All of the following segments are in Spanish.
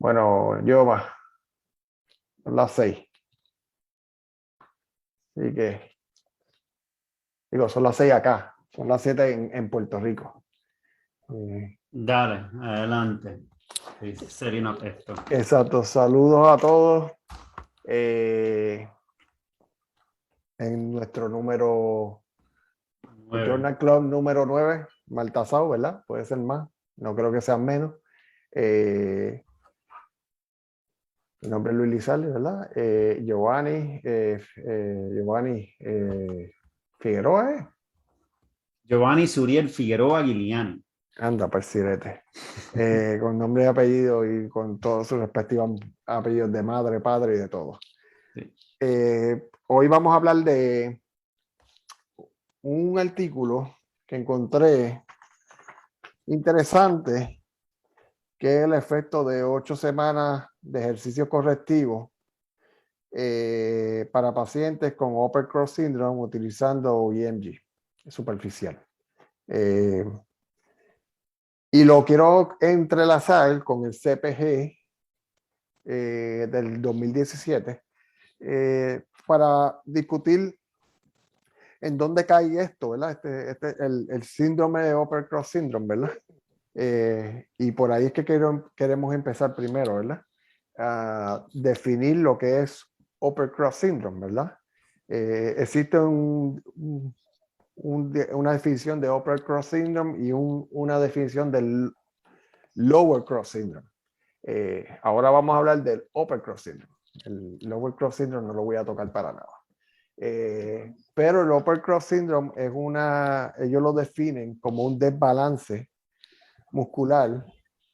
Bueno, yo más, son las 6. Así que, digo, son las 6 acá, son las 7 en Puerto Rico. Dale, adelante. Serino esto. Exacto, saludos a todos. En nuestro número, Journal Club número 9, Maltasao, ¿verdad? Puede ser más, no creo que sean menos. Mi nombre es Luis Lizalde, ¿verdad? Giovanni Figueroa, ¿eh? Giovanni Suriel Figueroa Guiliani. Anda, persirete. Con nombre y apellido y con todos sus respectivos apellidos de madre, padre y de todo. Sí. Hoy vamos a hablar de un artículo que encontré interesante, que es el efecto de 8 semanas de ejercicio correctivo para pacientes con Upper Cross Syndrome utilizando EMG superficial. Y lo quiero entrelazar con el CPG del 2017 para discutir en dónde cae esto, ¿verdad? El síndrome de Upper Cross Syndrome, ¿verdad? Y por ahí es que queremos empezar primero, ¿verdad? A definir lo que es Upper Cross Syndrome, ¿verdad? Existe una definición de Upper Cross Syndrome y una definición del Lower Cross Syndrome. Ahora vamos a hablar del Upper Cross Syndrome. El Lower Cross Syndrome no lo voy a tocar para nada. Pero el Upper Cross Syndrome es ellos lo definen como un desbalance muscular,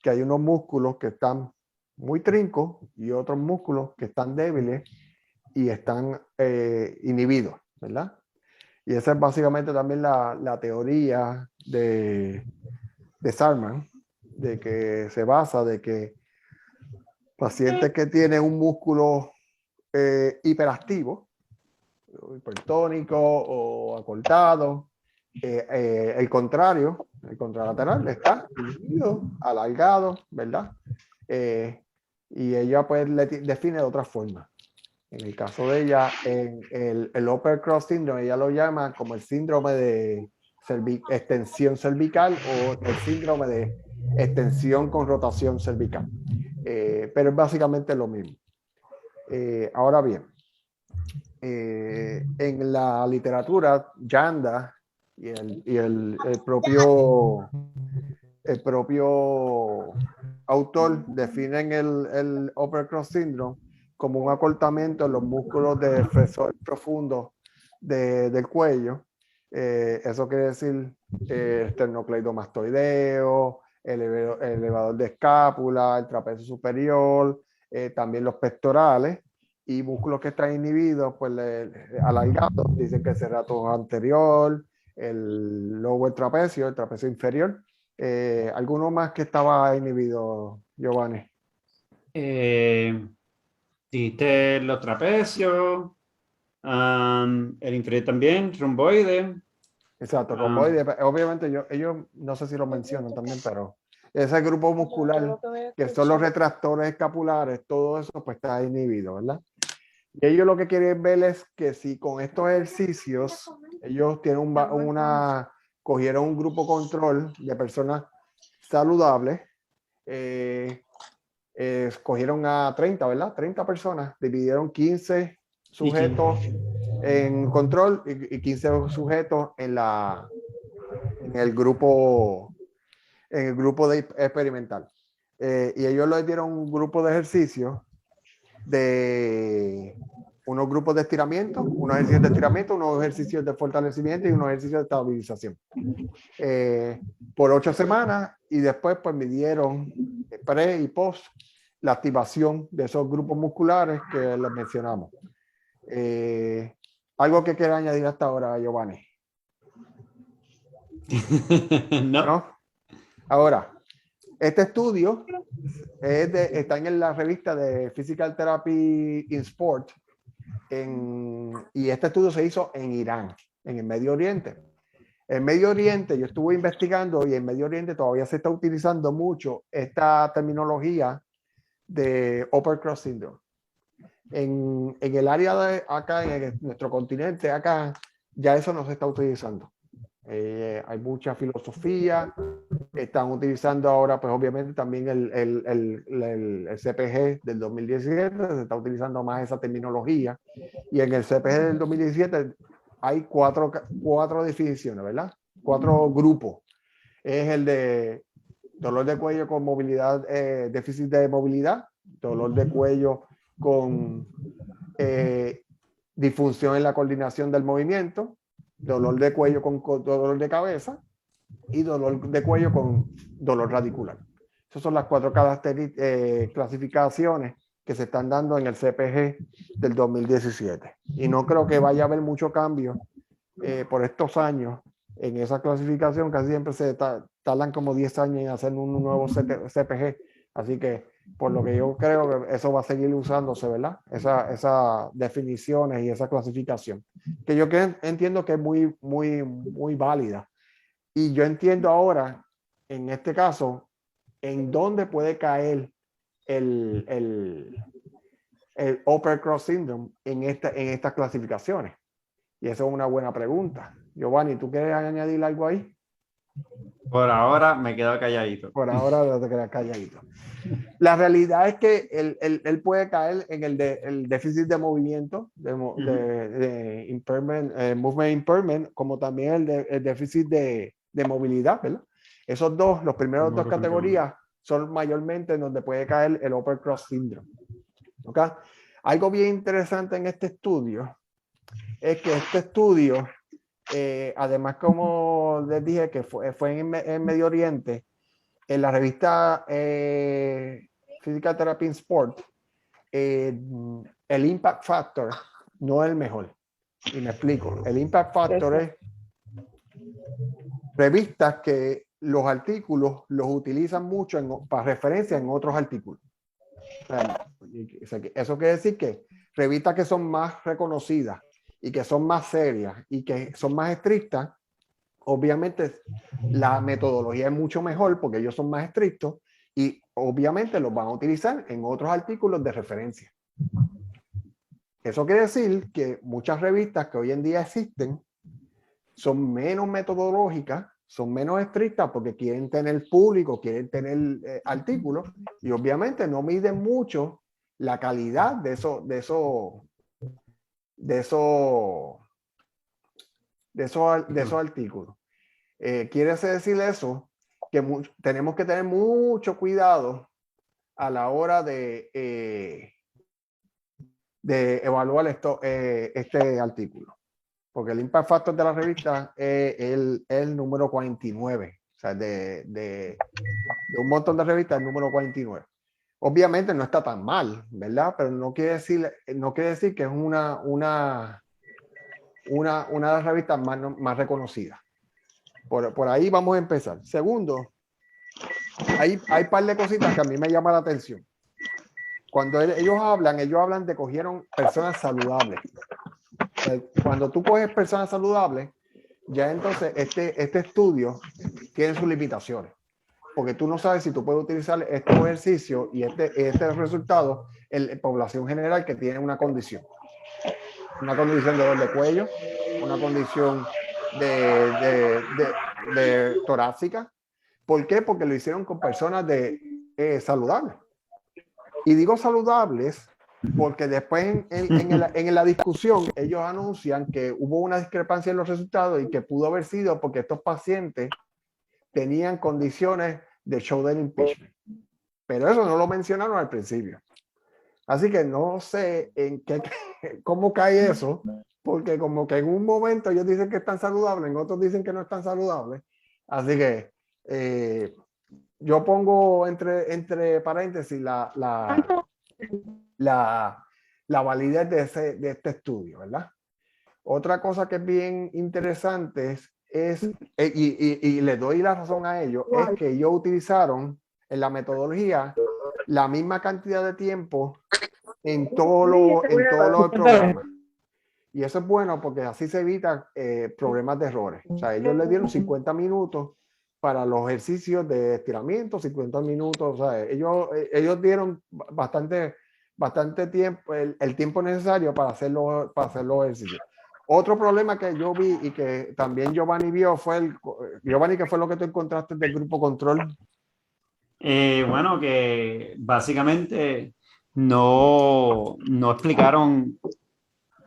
que hay unos músculos que están muy trincos y otros músculos que están débiles y están inhibidos, ¿verdad? Y esa es básicamente también la teoría de Sarman, de que se basa de que pacientes que tienen un músculo hiperactivo, hipertónico o acortado, el contrario, el contralateral está inhibido, alargado, ¿verdad? Y ella pues le define de otra forma. En el caso de ella, en el Upper Cross Syndrome, ella lo llama como el síndrome de extensión cervical o el síndrome de extensión con rotación cervical. Pero es básicamente lo mismo. Ahora bien, en la literatura, Janda y el propio autor definen el Upper Cross Syndrome como un acortamiento en los músculos de flexor profundo del cuello. Eso quiere decir esternocleidomastoideo, el elevador de escápula, el trapecio superior, también los pectorales y músculos que están inhibidos, pues alargados, dicen que el serrato anterior, el lower trapecio, el trapecio inferior. ¿Alguno más que estaba inhibido, Giovanni? Dijiste los trapecios, el inferior también, romboide. Exacto, romboide. Obviamente ellos no sé si lo mencionan también, pero ese grupo muscular que son los retractores escapulares, todo eso pues está inhibido, ¿verdad? Y ellos lo que quieren ver es que si con estos ejercicios ellos tienen cogieron un grupo control de personas saludables, escogieron a 30, ¿verdad? 30 personas, dividieron 15 sujetos en control y 15 sujetos en el grupo de experimental. Y ellos les dieron un grupo de ejercicios de unos grupos de estiramiento, unos ejercicios de fortalecimiento y unos ejercicios de estabilización. Por 8 semanas y después pues midieron pre y post la activación de esos grupos musculares que les mencionamos. ¿Algo que quiera añadir hasta ahora, Giovanni? No. ¿No? Ahora, este estudio está en la revista de Physical Therapy in Sport y este estudio se hizo en Irán, en el Medio Oriente. En Medio Oriente, yo estuve investigando y en Medio Oriente todavía se está utilizando mucho esta terminología de Upper Cross Syndrome. En el área de acá, nuestro continente, acá, ya eso no se está utilizando. Hay mucha filosofía, están utilizando ahora, pues obviamente también el CPG del 2017, se está utilizando más esa terminología, y en el CPG del 2017 hay cuatro definiciones, ¿verdad? 4 grupos. Es el de dolor de cuello con movilidad, déficit de movilidad, dolor de cuello con disfunción en la coordinación del movimiento, dolor de cuello con dolor de cabeza y dolor de cuello con dolor radicular. Esas son las 4 clasificaciones que se están dando en el CPG del 2017. Y no creo que vaya a haber mucho cambio por estos años en esa clasificación. Casi siempre se tardan como 10 años en hacer un nuevo CPG. Así que por lo que yo creo que eso va a seguir usándose, ¿verdad? Esas definiciones y esa clasificación. Que yo entiendo que es muy válida. Y yo entiendo ahora, en este caso, en dónde puede caer el Upper Cross Syndrome en estas clasificaciones. Y eso es una buena pregunta. Giovanni, ¿tú quieres añadir algo ahí? Por ahora me quedo calladito. Por ahora no te quedas calladito. La realidad es que él puede caer en el déficit de movimiento, de impairment, movement impairment, como también el déficit de movilidad, ¿verdad? Esos dos, los primeros dos categorías, son mayormente en donde puede caer el Upper Cross Syndrome. ¿Okay? Algo bien interesante en este estudio es que este estudio, además, como les dije, que fue en Medio Oriente, en la revista Physical Therapy in Sport, el impact factor no es el mejor. Y me explico. El impact factor es revistas que los artículos los utilizan mucho para referencia en otros artículos. Eso quiere decir que revistas que son más reconocidas y que son más serias y que son más estrictas, obviamente la metodología es mucho mejor porque ellos son más estrictos y obviamente los van a utilizar en otros artículos de referencia. Eso quiere decir que muchas revistas que hoy en día existen son menos metodológicas, son menos estrictas porque quieren tener público, quieren tener artículos y obviamente no miden mucho la calidad de esos artículos. Quiere decir eso que tenemos que tener mucho cuidado a la hora de evaluar este artículo, porque el impact factor de la revista es el número 49, o sea, de un montón de revistas, el número 49. Obviamente no está tan mal, ¿verdad? Pero no quiere decir que es una de las revistas más reconocidas. Por ahí vamos a empezar. Segundo, hay un par de cositas que a mí me llaman la atención. Cuando ellos hablan de cogieron personas saludables. Cuando tú coges personas saludables, ya entonces este estudio tiene sus limitaciones. Porque tú no sabes si tú puedes utilizar estos ejercicios y este resultado en población general que tiene una condición. Una condición de dolor de cuello, una condición de torácica. ¿Por qué? Porque lo hicieron con personas saludables. Y digo saludables porque después en la discusión ellos anuncian que hubo una discrepancia en los resultados y que pudo haber sido porque estos pacientes tenían condiciones de shoulder impingement. Pero eso no lo mencionaron al principio. Así que no sé cómo cae eso, porque como que en un momento ellos dicen que están saludables, en otros dicen que no están saludables. Así que yo pongo entre paréntesis la validez de este estudio, ¿verdad? Otra cosa que es bien interesante y le doy la razón a ellos, es que ellos utilizaron en la metodología la misma cantidad de tiempo en todos los programas. Y eso es bueno porque así se evita problemas de errores. O sea, ellos le dieron 50 minutos para los ejercicios de estiramiento, 50 minutos. O sea, ellos dieron bastante tiempo, el tiempo necesario para hacer los ejercicios. Otro problema que yo vi y que también Giovanni vio fue Giovanni, ¿qué fue lo que tú encontraste del grupo control? Bueno, que básicamente no explicaron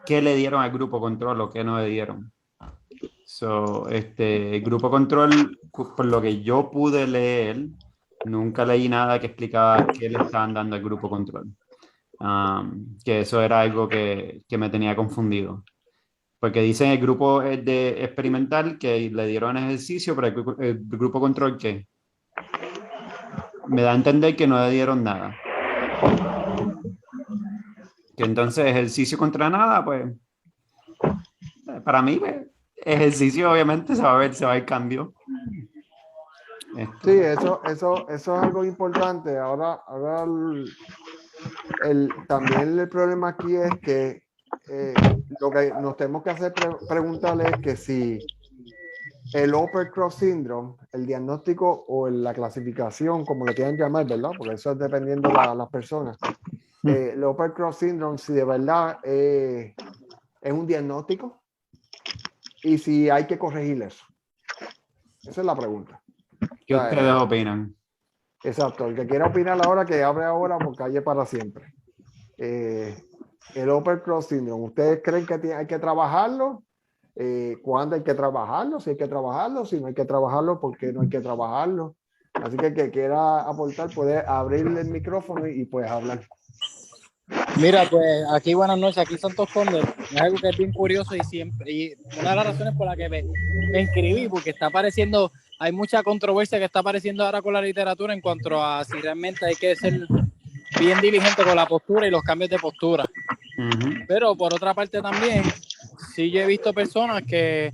qué le dieron al grupo control o qué no le dieron. El grupo control, por lo que yo pude leer, nunca leí nada que explicaba qué le estaban dando al grupo control. Que eso era algo que me tenía confundido. Porque dicen el grupo de experimental que le dieron ejercicio, pero el grupo control que me da a entender que no le dieron nada. Que entonces ejercicio contra nada, pues para mí, pues, ejercicio obviamente se va a ver cambio. Sí, eso es algo importante. Ahora también el problema aquí es que lo que nos tenemos que hacer preguntarle es que si el Upper Cross Syndrome, el diagnóstico o la clasificación, como le quieran llamar, ¿verdad? Porque eso es dependiendo de las personas. El Upper Cross Syndrome, si de verdad es un diagnóstico y si hay que corregir eso. Esa es la pregunta. ¿Qué ustedes opinan? Exacto. El que quiera opinar ahora, que abre ahora por calle para siempre. El Upper Cross Syndrome, ¿ustedes creen que hay que trabajarlo? ¿Cuándo hay que trabajarlo? Si hay que trabajarlo, si no hay que trabajarlo, ¿por qué no hay que trabajarlo? Así que el que quiera aportar puede abrirle el micrófono y pues hablar. Mira, pues aquí buenas noches, aquí Santos Conde. Es algo que es bien curioso y una de las razones por las que me inscribí, porque está apareciendo, hay mucha controversia que está apareciendo ahora con la literatura en cuanto a si realmente hay que ser bien diligente con la postura y los cambios de postura. Pero por otra parte también, sí yo he visto personas que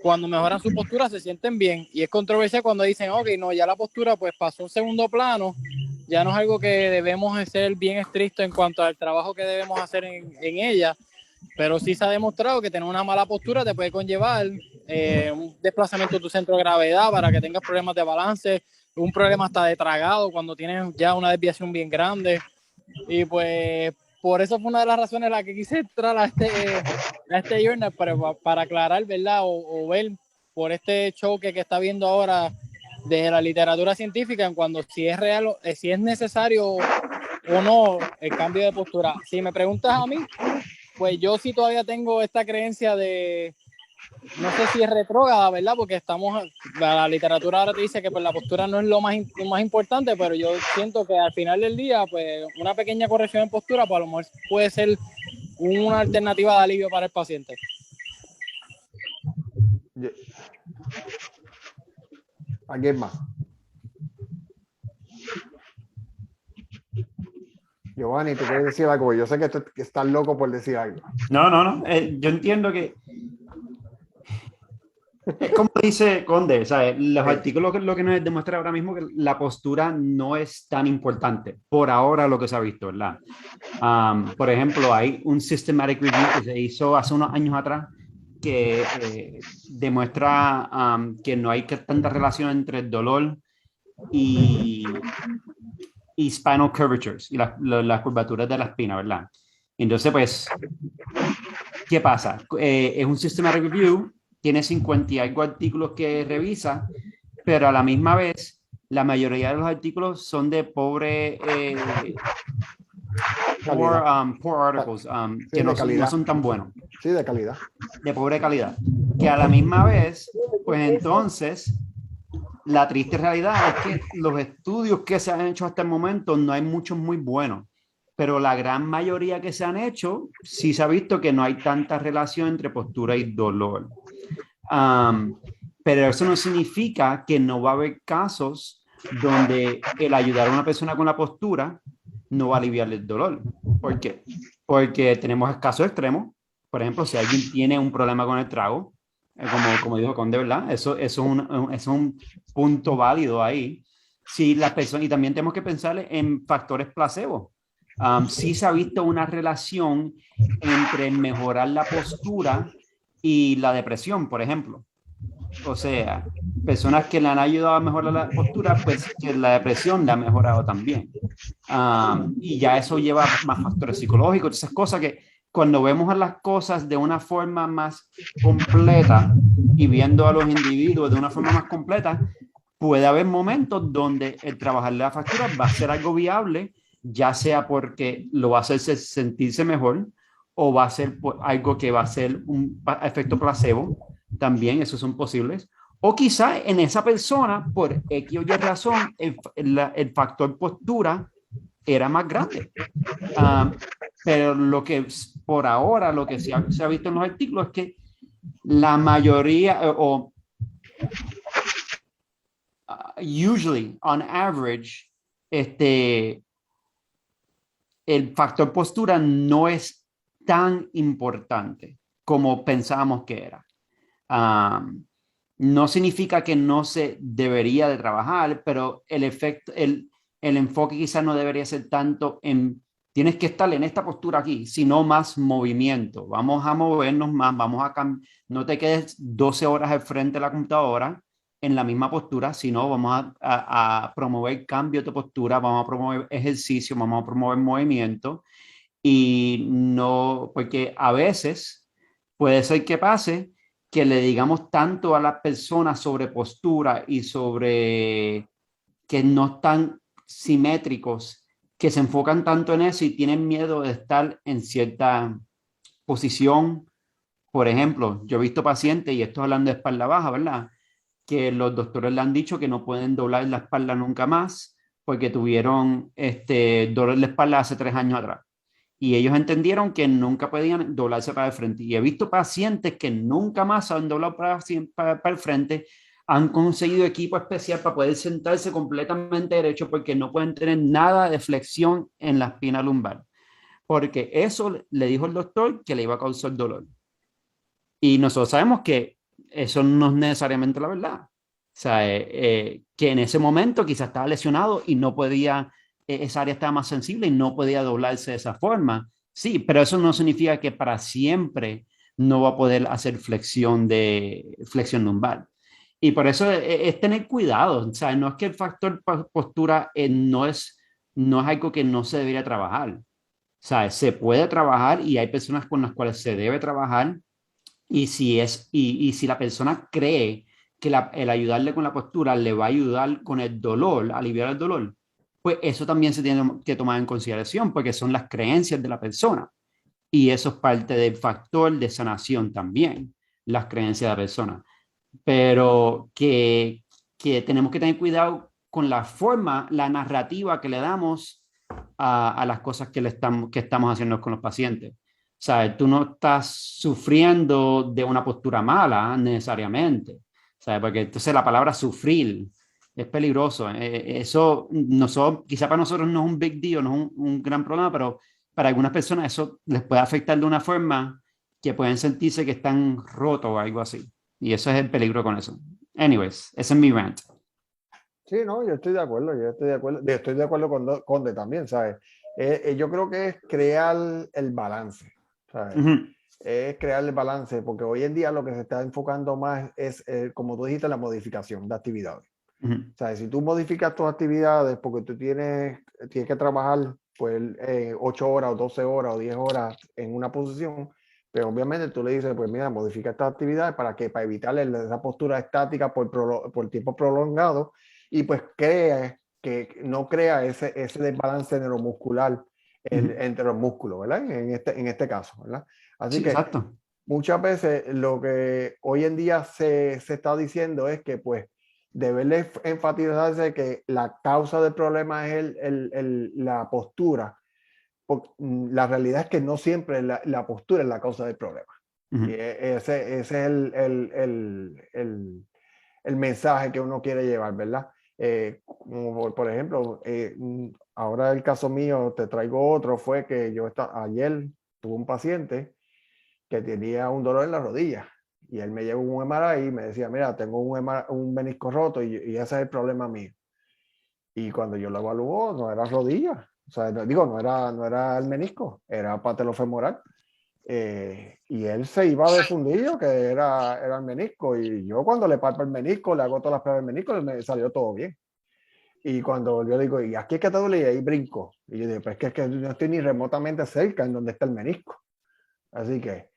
cuando mejoran su postura se sienten bien, y es controversia cuando dicen, ok, no, ya la postura pues pasó a un segundo plano, ya no es algo que debemos ser bien estrictos en cuanto al trabajo que debemos hacer en ella, pero sí se ha demostrado que tener una mala postura te puede conllevar un desplazamiento de tu centro de gravedad para que tengas problemas de balance, un problema hasta de tragado cuando tienes ya una desviación bien grande. Y pues por eso fue una de las razones en las que quise entrar a este journal para aclarar, ¿verdad? O ver por este choque que está viendo ahora desde la literatura científica en cuanto si es real, si es necesario o no el cambio de postura. Si me preguntas a mí, pues yo sí todavía tengo esta creencia de, no sé si es retrógrada, ¿verdad? Porque la literatura ahora te dice que pues, la postura no es lo más importante, pero yo siento que al final del día, pues una pequeña corrección en postura, pues a lo mejor puede ser una alternativa de alivio para el paciente. ¿Alguien más? Giovanni, ¿tú quieres decir algo? Yo sé que estás loco por decir algo. No. Yo entiendo que es como dice Conde, ¿sabes? Los artículos lo que nos demuestra ahora mismo que la postura no es tan importante por ahora lo que se ha visto, ¿verdad? Por ejemplo, hay un systematic review que se hizo hace unos años atrás que demuestra que no hay tanta relación entre el dolor y spinal curvatures y las curvaturas de la espina, ¿verdad? Entonces, pues, ¿qué pasa? Es un systematic review, tiene 50 y algo artículos que revisa, pero a la misma vez, la mayoría de los artículos son de poor articles, que no son tan buenos. Sí, de calidad. De pobre calidad. Que a la misma vez, pues entonces, la triste realidad es que los estudios que se han hecho hasta el momento no hay muchos muy buenos, pero la gran mayoría que se han hecho, sí se ha visto que no hay tanta relación entre postura y dolor. Pero eso no significa que no va a haber casos donde el ayudar a una persona con la postura no va a aliviar el dolor. ¿Por qué? Porque tenemos casos extremos. Por ejemplo, si alguien tiene un problema con el trago, como dijo Conde, ¿verdad? Eso es un punto válido ahí. Si las personas, y también tenemos que pensar en factores placebo. Sí se ha visto una relación entre mejorar la postura y la depresión, por ejemplo. O sea, personas que le han ayudado a mejorar la postura, pues que la depresión le ha mejorado también. Y ya eso lleva más factores psicológicos, esas cosas que cuando vemos a las cosas de una forma más completa y viendo a los individuos de una forma más completa, puede haber momentos donde el trabajar la factura va a ser algo viable, ya sea porque lo va a hacer sentirse mejor o va a ser algo que va a ser un efecto placebo, también esos son posibles. O quizá en esa persona, por X o Y razón, el factor postura era más grande. Pero lo que por ahora, lo que se ha visto en los artículos es que la mayoría, usually, on average, el factor postura no es tan importante como pensábamos que era. No significa que no se debería de trabajar, pero el efecto, el enfoque quizás no debería ser tanto en tienes que estar en esta postura aquí, sino más movimiento. Vamos a movernos más, no te quedes 12 horas al frente de la computadora en la misma postura, sino vamos a promover cambio de postura, vamos a promover ejercicio, vamos a promover movimiento y no, porque a veces puede ser que pase que le digamos tanto a las personas sobre postura y sobre que no están simétricos, que se enfocan tanto en eso y tienen miedo de estar en cierta posición. Por ejemplo, yo he visto pacientes, y esto hablando de espalda baja, ¿verdad? Que los doctores le han dicho que no pueden doblar la espalda nunca más porque tuvieron dolor de espalda hace 3 años atrás. Y ellos entendieron que nunca podían doblarse para el frente. Y he visto pacientes que nunca más han doblado para el frente, han conseguido equipo especial para poder sentarse completamente derecho porque no pueden tener nada de flexión en la espina lumbar. Porque eso le dijo el doctor que le iba a causar dolor. Y nosotros sabemos que eso no es necesariamente la verdad. O sea, que en ese momento quizás estaba lesionado y no podía, esa área estaba más sensible y no podía doblarse de esa forma. Sí, pero eso no significa que para siempre no va a poder hacer flexión lumbar. Y por eso es tener cuidado. O sea, no es que el factor postura no es algo que no se debería trabajar. O sea, se puede trabajar y hay personas con las cuales se debe trabajar y si la persona cree que el ayudarle con la postura le va a ayudar con el dolor, aliviar el dolor, pues eso también se tiene que tomar en consideración porque son las creencias de la persona. Y eso es parte del factor de sanación también, las creencias de la persona. Pero que tenemos que tener cuidado con la forma, la narrativa que le damos a las cosas que estamos haciendo con los pacientes. O sea, tú no estás sufriendo de una postura mala necesariamente, ¿sabes? Porque entonces la palabra sufrir es peligroso. Quizá para nosotros no es un big deal, no es un gran problema, pero para algunas personas eso les puede afectar de una forma que pueden sentirse que están rotos o algo así. Y eso es el peligro con eso. Anyways, ese es mi rant. Sí, no, yo estoy de acuerdo, estoy de acuerdo con Conde también, ¿sabes? Yo creo que es crear el balance, ¿sabes? Es crear el balance, porque hoy en día lo que se está enfocando más es, como tú dijiste, la modificación de actividades. ¿Sabes? Si tú modificas tus actividades porque tú tienes que trabajar pues 8 horas o 12 horas o 10 horas en una posición, pero obviamente tú le dices, pues mira, modifica estas actividades para evitar esa postura estática por tiempo prolongado y pues no crea ese desbalance neuromuscular entre los músculos, ¿verdad? En este caso, ¿verdad? Así Sí, que exacto. muchas veces lo que hoy en día se está diciendo es que pues debe enfatizarse que la causa del problema es la postura. La realidad es que no siempre la postura es la causa del problema. Y ese es el mensaje que uno quiere llevar, ¿verdad? Como por ejemplo, ahora el caso mío, te traigo otro, fue que ayer tuve un paciente que tenía un dolor en la rodilla y él me llevó un MRI y me decía, mira, tengo un menisco roto y ese es el problema mío. Y cuando yo lo evaluó, no era rodilla, o sea, no era el menisco, era patelofemoral. Y él se iba de fundillo, que era el menisco. Y yo cuando le palpo el menisco, le hago todas las pruebas del menisco, me salió todo bien. Y cuando volvió, digo, ¿y aquí es que te duele? Y ahí brinco. Y yo digo, pues es que no estoy ni remotamente cerca en donde está el menisco. Así que,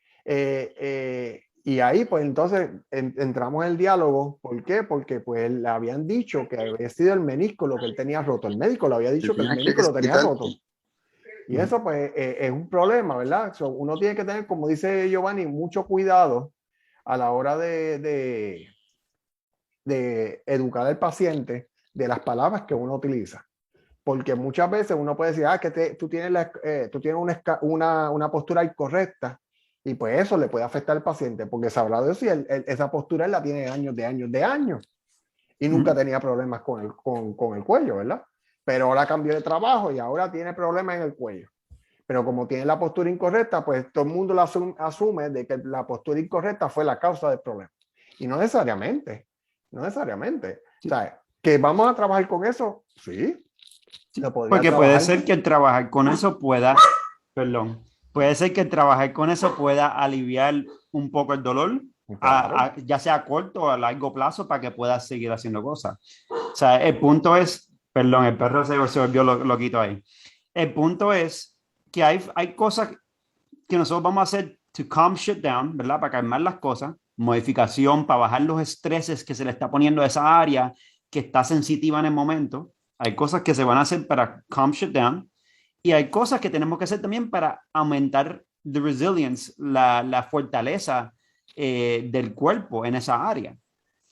y ahí pues entonces entramos en el diálogo. ¿Por qué? Porque pues le habían dicho que había sido el menisco lo que él tenía roto. El médico le había dicho que el Tenías que menisco lo tenía explicar. roto. Y eso pues es un problema, ¿verdad? Uno tiene que tener, como dice Giovanni, mucho cuidado a la hora de educar al paciente de las palabras que uno utiliza. Porque muchas veces uno puede decir, tú tienes, tú tienes una postura incorrecta, y pues eso le puede afectar al paciente, porque se habla de eso y esa postura él la tiene de años, y nunca tenía problemas con el cuello, ¿verdad? Pero ahora cambió de trabajo y ahora tiene problemas en el cuello. Pero como tiene la postura incorrecta, pues todo el mundo lo asume de que la postura incorrecta fue la causa del problema. Y no necesariamente, no necesariamente. Sí. O sea, que vamos a trabajar con eso, sí. Sí, Se podría porque trabajar. puede ser que el trabajar con eso pueda, perdón, puede ser que el trabajar con eso pueda aliviar un poco el dolor, Claro. ya sea a corto o a largo plazo, para que puedas seguir haciendo cosas. O sea, el punto es, perdón, el perro se volvió loquito ahí. El punto es que hay cosas que nosotros vamos a hacer to calm shit down, ¿verdad? Para calmar las cosas, modificación, para bajar los estreses que se le está poniendo a esa área que está sensitiva en el momento. Hay cosas que se van a hacer para calm shit down y hay cosas que tenemos que hacer también para aumentar the resilience, la fortaleza del cuerpo en esa área,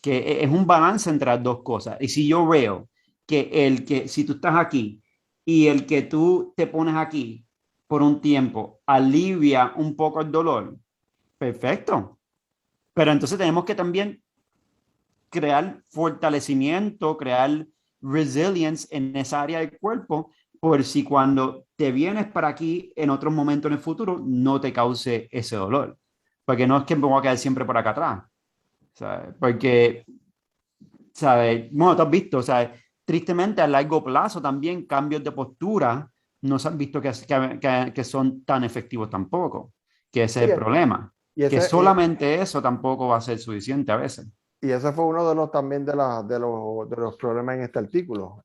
que es un balance entre las dos cosas. Y si yo veo que si tú estás aquí y el que tú te pones aquí por un tiempo alivia un poco el dolor, perfecto. Pero entonces tenemos que también crear fortalecimiento, crear resilience en esa área del cuerpo, por si cuando te vienes para aquí en otros momentos en el futuro no te cause ese dolor. Porque no es que me voy a quedar siempre por acá atrás. ¿Sabes? Porque, ¿sabes? Bueno, tú has visto, ¿sabes? Tristemente a largo plazo también cambios de postura no se han visto que son tan efectivos tampoco, que ese Sí, es el problema, y que ese, solamente eso tampoco va a ser suficiente a veces. y ese fue uno de los también de los problemas en este artículo.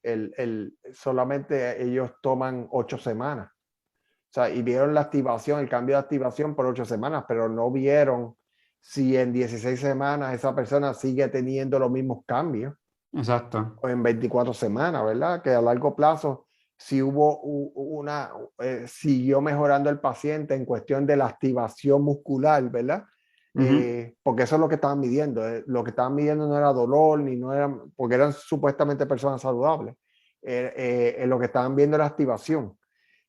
Solamente ellos toman 8 semanas. O sea, y vieron la activación, el cambio de activación por 8 semanas, pero no vieron si en 16 semanas esa persona sigue teniendo los mismos cambios, Exacto. o en 24 semanas, ¿verdad? Que a largo plazo, si hubo siguió mejorando el paciente en cuestión de la activación muscular, ¿verdad? Porque eso es lo que estaban midiendo. Lo que estaban midiendo no era dolor, ni no era, porque eran supuestamente personas saludables. Lo que estaban viendo era activación.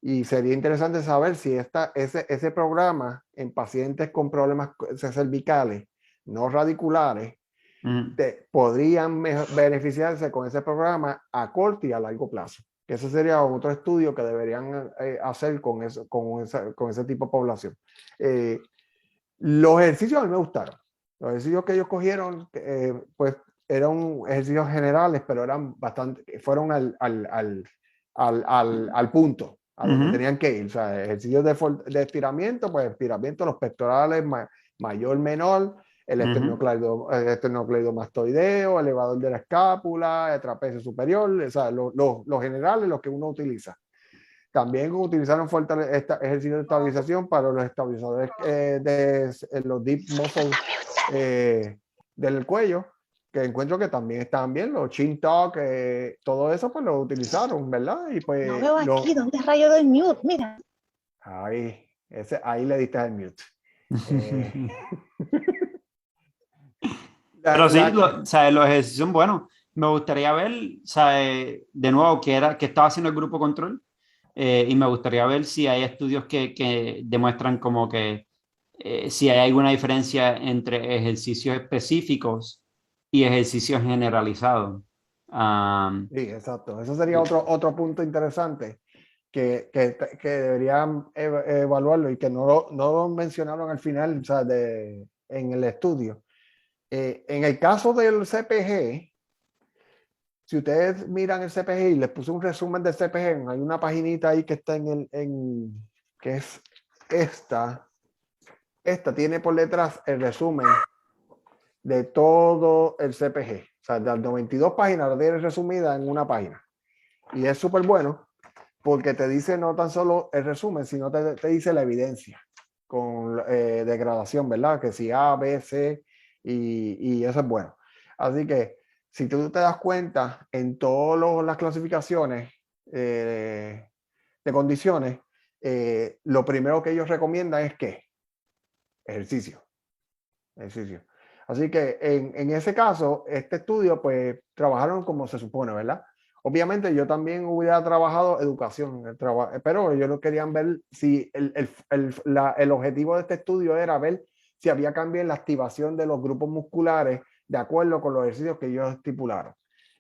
Y sería interesante saber si ese programa en pacientes con problemas cervicales, no radiculares, podrían beneficiarse con ese programa a corto y a largo plazo. Ese sería otro estudio que deberían hacer con ese tipo de población. Los ejercicios a mí me gustaron. Los ejercicios que ellos cogieron, pues eran ejercicios generales, pero fueron al punto, a donde tenían que ir. O sea, ejercicios de estiramiento, pues estiramiento, los pectorales, mayor, menor, el esternocleidomastoideo, elevador de la escápula, el trapecio superior, o sea, los generales, los que uno utiliza. También utilizaron ejercicios de estabilización para los estabilizadores los deep muscles del cuello, que encuentro que también estaban bien, los chin tuck, todo eso pues lo utilizaron, ¿verdad? Y pues no veo aquí, ¿dónde rayo doy mute? Mira. Ahí le diste el mute. Pero sí, o sea, los ejercicios son buenos. Me gustaría ver, o sea, de nuevo, que estaba haciendo el grupo control. Y me gustaría ver si hay estudios que demuestran como que si hay alguna diferencia entre ejercicios específicos y ejercicios generalizados. Sí, exacto. Eso sería otro punto interesante que deberían evaluarlo y que no lo mencionaron al final, o sea, en el estudio. En el caso del CPG, si ustedes miran el CPG y les puse un resumen del CPG, hay una paginita ahí que está que es esta. esta tiene por detrás el resumen de todo el CPG. O sea, de las 92 páginas la tiene resumida en una página. Y es súper bueno porque te dice no tan solo el resumen, sino te dice la evidencia con degradación, ¿verdad? Que si A, B, C, y eso es bueno. Así que si tú te das cuenta en todas las clasificaciones de condiciones, lo primero que ellos recomiendan es ¿qué? Ejercicio. Ejercicio. Así que en ese caso, este estudio, pues trabajaron como se supone, ¿verdad? Obviamente yo también hubiera trabajado educación, pero ellos no querían ver si el objetivo de este estudio era ver si había cambio en la activación de los grupos musculares de acuerdo con los ejercicios que ellos estipularon.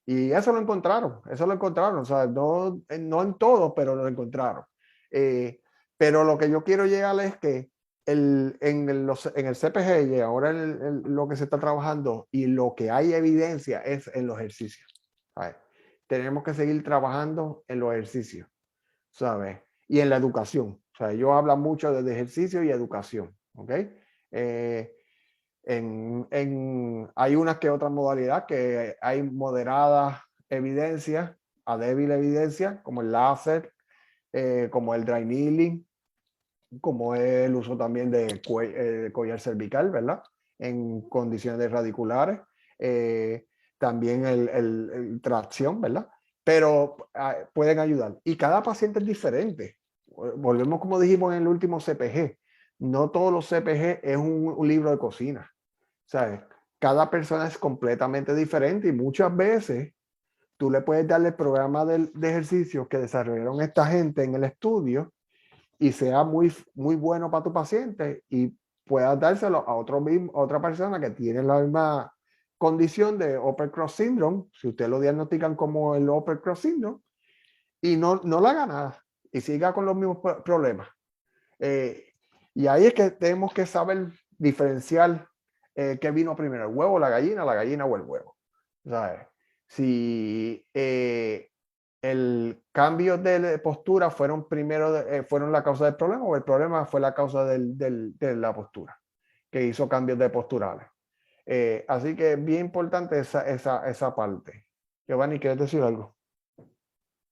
Y eso lo encontraron, o sea, no en todos, pero lo encontraron. Pero lo que yo quiero llegar es que en el CPG y ahora lo que se está trabajando y lo que hay evidencia es en los ejercicios. ¿Sabes? Tenemos que seguir trabajando en los ejercicios, ¿sabes? Y en la educación. O sea, ellos hablan mucho de ejercicio y educación, ¿ok? Hay unas que otras modalidades que hay moderada evidencia a débil evidencia, como el láser, como el dry needling, como es el uso también de collar cervical, ¿verdad? En condiciones radiculares. También el tracción, ¿verdad? Pero pueden ayudar. Y cada paciente es diferente. Volvemos como dijimos en el último CPG. No todos los CPG es un libro de cocina. ¿Sabes? Cada persona es completamente diferente y muchas veces tú le puedes darle el programa de ejercicios que desarrollaron esta gente en el estudio y sea muy, muy bueno para tu paciente y puedas dárselo a otra persona que tiene la misma condición de upper cross syndrome, si usted lo diagnostican como el upper cross syndrome, y no le haga nada y siga con los mismos problemas. Y ahí es que tenemos que saber diferenciar qué vino primero, el huevo o la gallina o el huevo. ¿Sabes? Si el cambio de postura fueron fueron la causa del problema o el problema fue la causa de la postura que hizo cambios de posturales. Así que es bien importante esa parte. Giovanni, ¿quieres decir algo?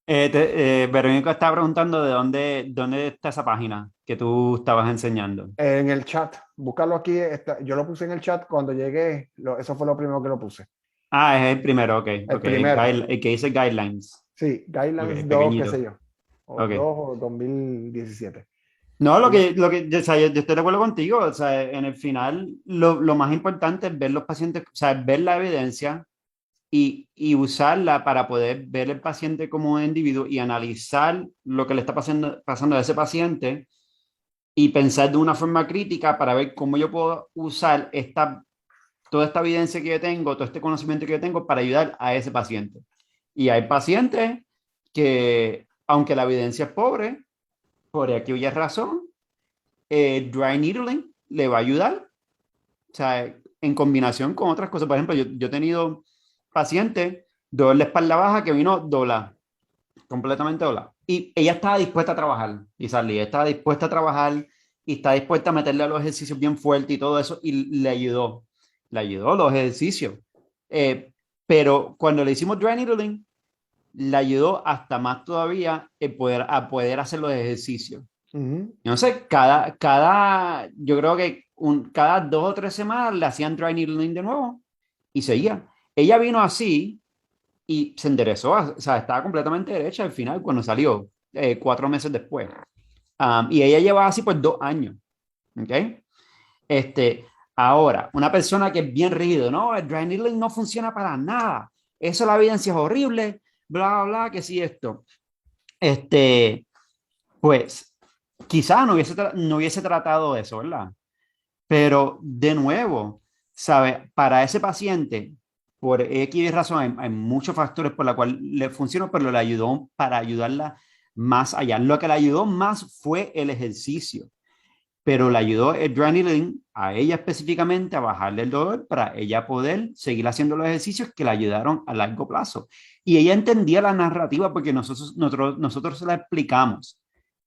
Verónica estaba preguntando de dónde está esa página que tú estabas enseñando. En el chat, búscalo aquí. Yo lo puse en el chat cuando llegué. Eso fue lo primero que lo puse. Ah, es el primero, ok. El Okay. primero. El que dice guidelines. Sí, Guidelines Okay, 2, pequeñito. qué sé yo. O Okay. 2 o 2017. No, o sea, yo estoy de acuerdo contigo. O sea, en el final, lo más importante es ver los pacientes, o sea, ver la evidencia y usarla para poder ver el paciente como individuo y analizar lo que le está pasando a ese paciente y pensar de una forma crítica para ver cómo yo puedo usar toda esta evidencia que yo tengo, todo este conocimiento que yo tengo para ayudar a ese paciente. Y hay pacientes que, aunque la evidencia es pobre, por aquí o razón, dry needling le va a ayudar. O sea, en combinación con otras cosas. Por ejemplo, yo he tenido pacientes, dolor de espalda baja que vino doblada, completamente doblada. Y ella estaba dispuesta a trabajar, y Sally estaba dispuesta a trabajar y está dispuesta a meterle a los ejercicios bien fuerte y todo eso, y le ayudó los ejercicios. Pero cuando le hicimos dry needling, le ayudó hasta más todavía a poder hacer los ejercicios. No sé, yo creo que cada 2 o 3 semanas le hacían dry needling de nuevo y seguía. Ella vino así y se enderezó, o sea, estaba completamente derecha al final cuando salió, 4 meses después. Y ella llevaba así por 2 años. ¿Ok? Ahora, una persona que es bien rígido, no, el dry needling no funciona para nada. Eso la evidencia es horrible, bla, bla, que sí esto. Pues quizás no hubiese tratado eso, ¿verdad? Pero de nuevo, ¿sabe? Para ese paciente, por X razón, hay muchos factores por los cuales le funcionó, pero le ayudó para ayudarla más allá. Lo que le ayudó más fue el ejercicio, pero le ayudó el dry needling a ella específicamente a bajarle el dolor para ella poder seguir haciendo los ejercicios que le ayudaron a largo plazo. Y ella entendía la narrativa porque nosotros se la explicamos.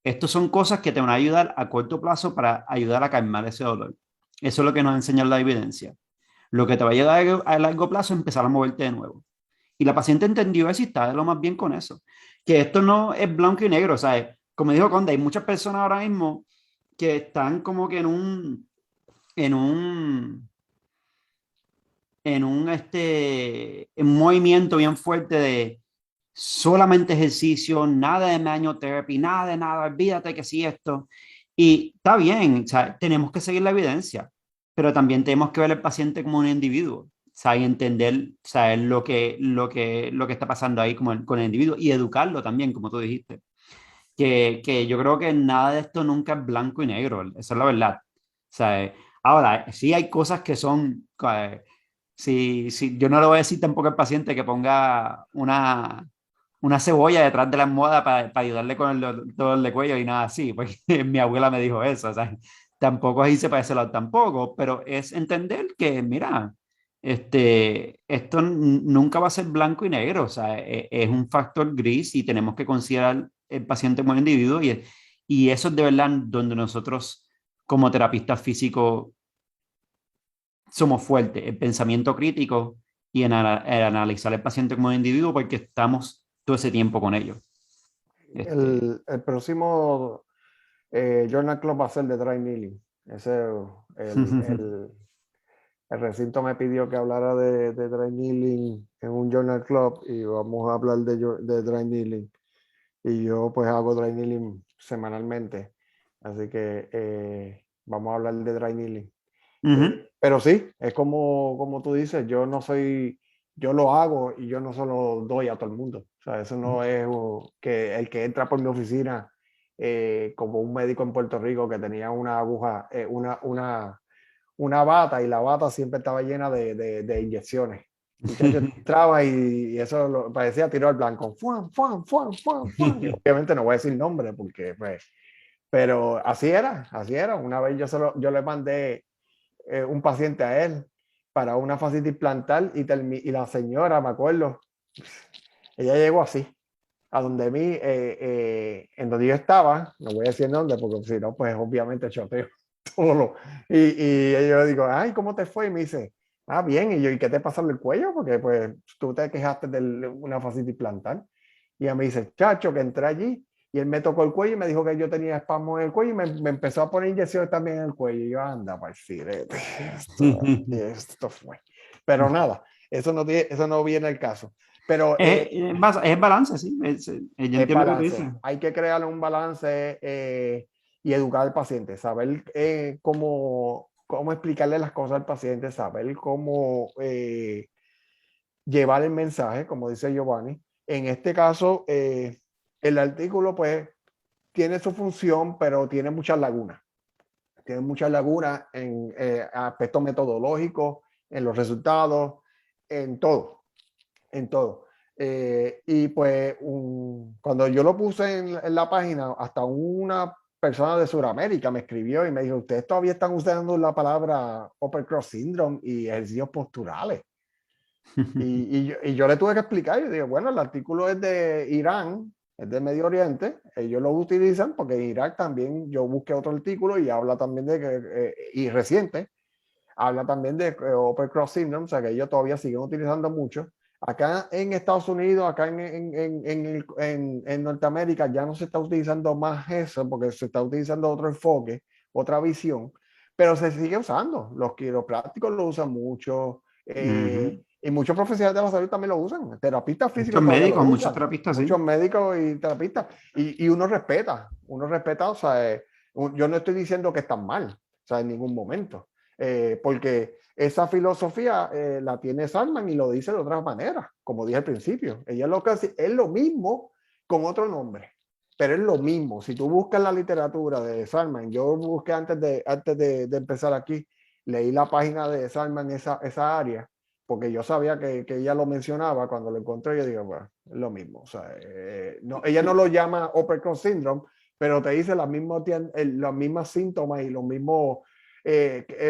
Estas son cosas que te van a ayudar a corto plazo para ayudar a calmar ese dolor. Eso es lo que nos enseña la evidencia. Lo que te va a ayudar a largo plazo es empezar a moverte de nuevo. Y la paciente entendió eso y está de lo más bien con eso. Que esto no es blanco y negro, ¿sabes? Como dijo Conde, hay muchas personas ahora mismo que están como que en un movimiento bien fuerte de solamente ejercicio, nada de manual therapy, nada, olvídate que sí esto. Y está bien, o sea, tenemos que seguir la evidencia, pero también tenemos que ver al paciente como un individuo, o sea, y entender, saber lo que está pasando ahí con el individuo y educarlo también, como tú dijiste. Que yo creo que nada de esto nunca es blanco y negro, esa es la verdad. O sea, ahora, sí hay cosas que son, sí, yo no le voy a decir tampoco al paciente que ponga una cebolla detrás de la almohada para ayudarle con el dolor de cuello y nada así, porque mi abuela me dijo eso, o sea, tampoco es irse para ese lado tampoco, pero es entender que, mira, esto nunca va a ser blanco y negro, o sea, es un factor gris y tenemos que considerar el paciente como individuo y eso es de verdad donde nosotros como terapistas físicos somos fuertes, el pensamiento crítico y en analizar el paciente como individuo porque estamos todo ese tiempo con ellos. El próximo Journal Club va a ser de Dry Needling. El recinto me pidió que hablara de Dry Needling en un Journal Club y vamos a hablar de Dry Needling. Y yo pues hago Dry Needling semanalmente. Así que vamos a hablar de Dry Needling. Pero sí, es como tú dices, yo lo hago y yo no se lo doy a todo el mundo. O sea, eso no es que el que entra por mi oficina, como un médico en Puerto Rico que tenía una aguja, una bata y la bata siempre estaba llena de inyecciones. Yo entraba y eso parecía tiro al blanco. ¡Fuan, fuan, fuan, fuan, fuan! Y obviamente no voy a decir nombre porque, pues, pero así era. Una vez yo le mandé un paciente a él para una fascitis plantar y la señora, me acuerdo, ella llegó así, a donde mí, en donde yo estaba, no voy a decir dónde, porque si no, pues obviamente choteo todo. Y yo le digo, ay, ¿cómo te fue? Y me dice, bien, y yo, ¿y qué te pasó en el cuello? Porque pues tú te quejaste de una fascitis plantar. Y ella me dice, chacho, que entré allí y él me tocó el cuello y me dijo que yo tenía espasmo en el cuello y me empezó a poner inyecciones también en el cuello. Y yo, anda, parcirete, esto fue. Pero nada, eso no viene al caso. Pero es balance, sí. Yo entiendo lo que dices. Hay que crear un balance y educar al paciente, saber cómo explicarle las cosas al paciente, saber cómo llevar el mensaje, como dice Giovanni. En este caso, el artículo pues tiene su función, pero tiene muchas lagunas. Tiene muchas lagunas en aspectos metodológicos, en los resultados, en todo. Y pues cuando yo lo puse en la página, hasta una persona de Sudamérica me escribió y me dijo, ustedes todavía están usando la palabra upper cross syndrome y ejercicios posturales. Y yo le tuve que explicar, y digo, bueno, el artículo es de Irán, es de Medio Oriente, ellos lo utilizan porque en Irak también yo busqué otro artículo y habla también de que, y reciente, habla también de upper cross syndrome, o sea que ellos todavía siguen utilizando mucho. Acá en Estados Unidos, acá en Norteamérica ya no se está utilizando más eso porque se está utilizando otro enfoque, otra visión, pero se sigue usando. Los quiroprácticos lo usan mucho. Y muchos profesionales de la salud también lo usan. Terapistas físicos. Muchos médicos, muchos terapistas, muchos médicos y terapistas. Y uno respeta, o sea, yo no estoy diciendo que están mal, o sea, en ningún momento. Porque esa filosofía la tiene Salman y lo dice de otra manera, como dije al principio. Ella lo que hace es lo mismo con otro nombre, pero es lo mismo. Si tú buscas la literatura de Salman, yo busqué antes de empezar aquí, leí la página de Salman, esa área, porque yo sabía que ella lo mencionaba. Cuando lo encontré, yo digo, bueno, es lo mismo. O sea, no, ella no lo llama upper cross syndrome, pero te dice los mismos síntomas y los mismos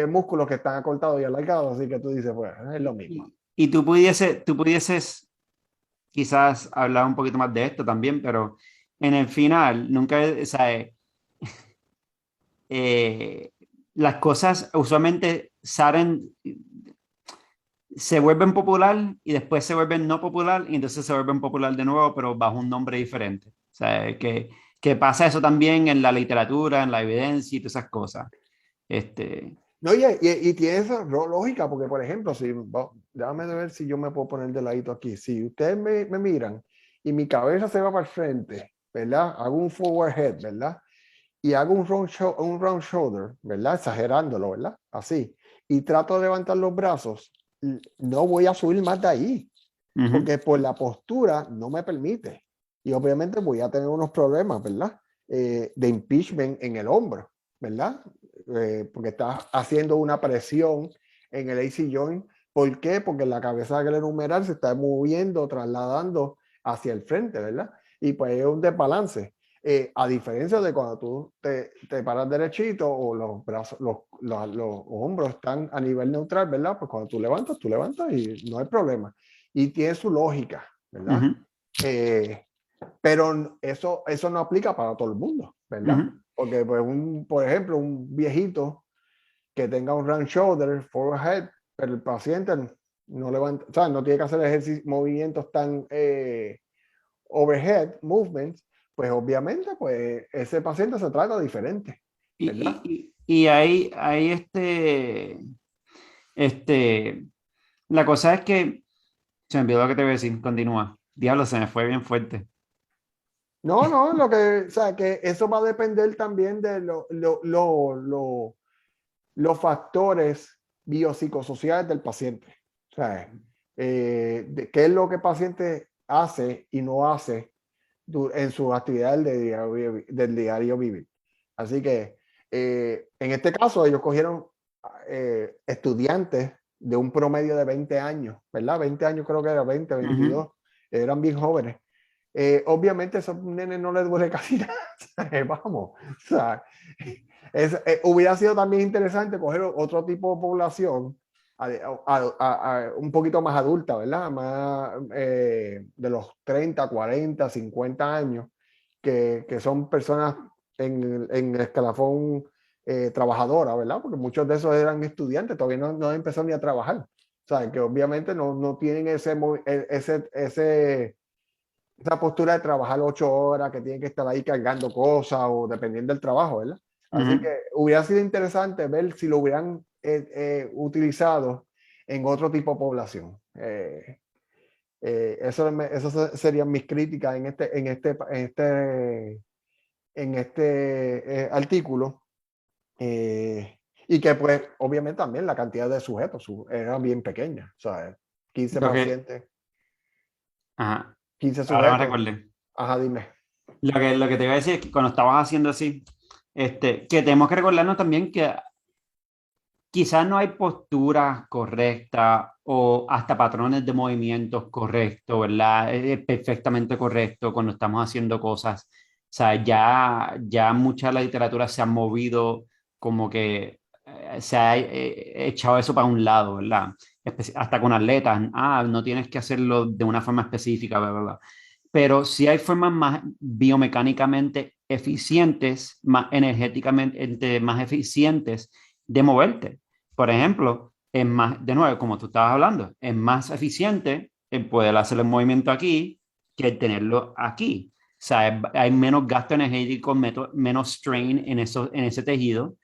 músculos que están acortados y alargados, así que tú dices, bueno, es lo mismo. Y tú pudieses quizás hablar un poquito más de esto también, pero en el final, nunca, o sea, las cosas usualmente salen, se vuelven popular y después se vuelven no popular y entonces se vuelven popular de nuevo, pero bajo un nombre diferente. O sea, que pasa eso también en la literatura, en la evidencia y todas esas cosas. No, y tiene esa lógica, porque por ejemplo, déjame ver si yo me puedo poner de ladito aquí. Si ustedes me miran y mi cabeza se va para el frente, ¿verdad? Hago un forward head, ¿verdad? Y hago un round shoulder, ¿verdad? Exagerándolo, ¿verdad? Así. Y trato de levantar los brazos, no voy a subir más de ahí, porque por la postura no me permite. Y obviamente voy a tener unos problemas, ¿verdad? De impeachment en el hombro, ¿verdad? Porque está haciendo una presión en el AC joint. ¿Por qué? Porque la cabeza del numeral se está moviendo, trasladando hacia el frente, ¿verdad? Y pues es un desbalance. A diferencia de cuando tú te paras derechito o los brazos, los hombros están a nivel neutral, ¿verdad? Pues cuando tú levantas y no hay problema. Y tiene su lógica, ¿verdad? Pero eso no aplica para todo el mundo, ¿verdad? Porque pues por ejemplo, un viejito que tenga un round shoulder, forehead, pero el paciente no levanta, o sea, no tiene que hacer ejercicios, movimientos tan overhead movements, pues obviamente pues ese paciente se trata diferente, ¿verdad? Y ahí, la cosa es que, se me olvidó lo que te voy a decir, continúa. Diablo, se me fue bien fuerte. No, o sea, que eso va a depender también de los factores biopsicosociales del paciente. O sea, de qué es lo que el paciente hace y no hace en sus actividades del diario vivir. Así que en este caso ellos cogieron estudiantes de un promedio de 20 años, ¿verdad? 20 años creo que era 20, 22, eran bien jóvenes. Obviamente a esos nenes no les duele casi nada, vamos, o sea, hubiera sido también interesante coger otro tipo de población un poquito más adulta, ¿verdad? Más de los 30, 40, 50 años, que son personas en el escalafón trabajadora, ¿verdad? Porque muchos de esos eran estudiantes, todavía no empezaron ni a trabajar. O sea, que obviamente no tienen esa postura de trabajar 8 horas, que tienen que estar ahí cargando cosas o dependiendo del trabajo, ¿verdad? Así que hubiera sido interesante ver si lo hubieran utilizado en otro tipo de población. Eso serían mis críticas en este artículo. Y que pues obviamente también la cantidad de sujetos era bien pequeña. O sea, 15 pacientes, Ajá. 15 Ahora me sujetos. recordé. Ajá, dime. Lo que te iba a decir es que cuando estabas haciendo así, que tenemos que recordarnos también que quizás no hay postura correcta o hasta patrones de movimientos correctos, ¿verdad? Es perfectamente correcto cuando estamos haciendo cosas. O sea, ya mucha de la literatura se ha movido como que se ha echado eso para un lado, ¿verdad? Hasta con atletas, no tienes que hacerlo de una forma específica, ¿verdad? Pero sí hay formas más biomecánicamente eficientes, más energéticamente más eficientes de moverte. Por ejemplo, es más, de nuevo, como tú estabas hablando, es más eficiente el poder hacer el movimiento aquí que el tenerlo aquí. O sea, hay menos gasto energético, menos strain en ese tejido.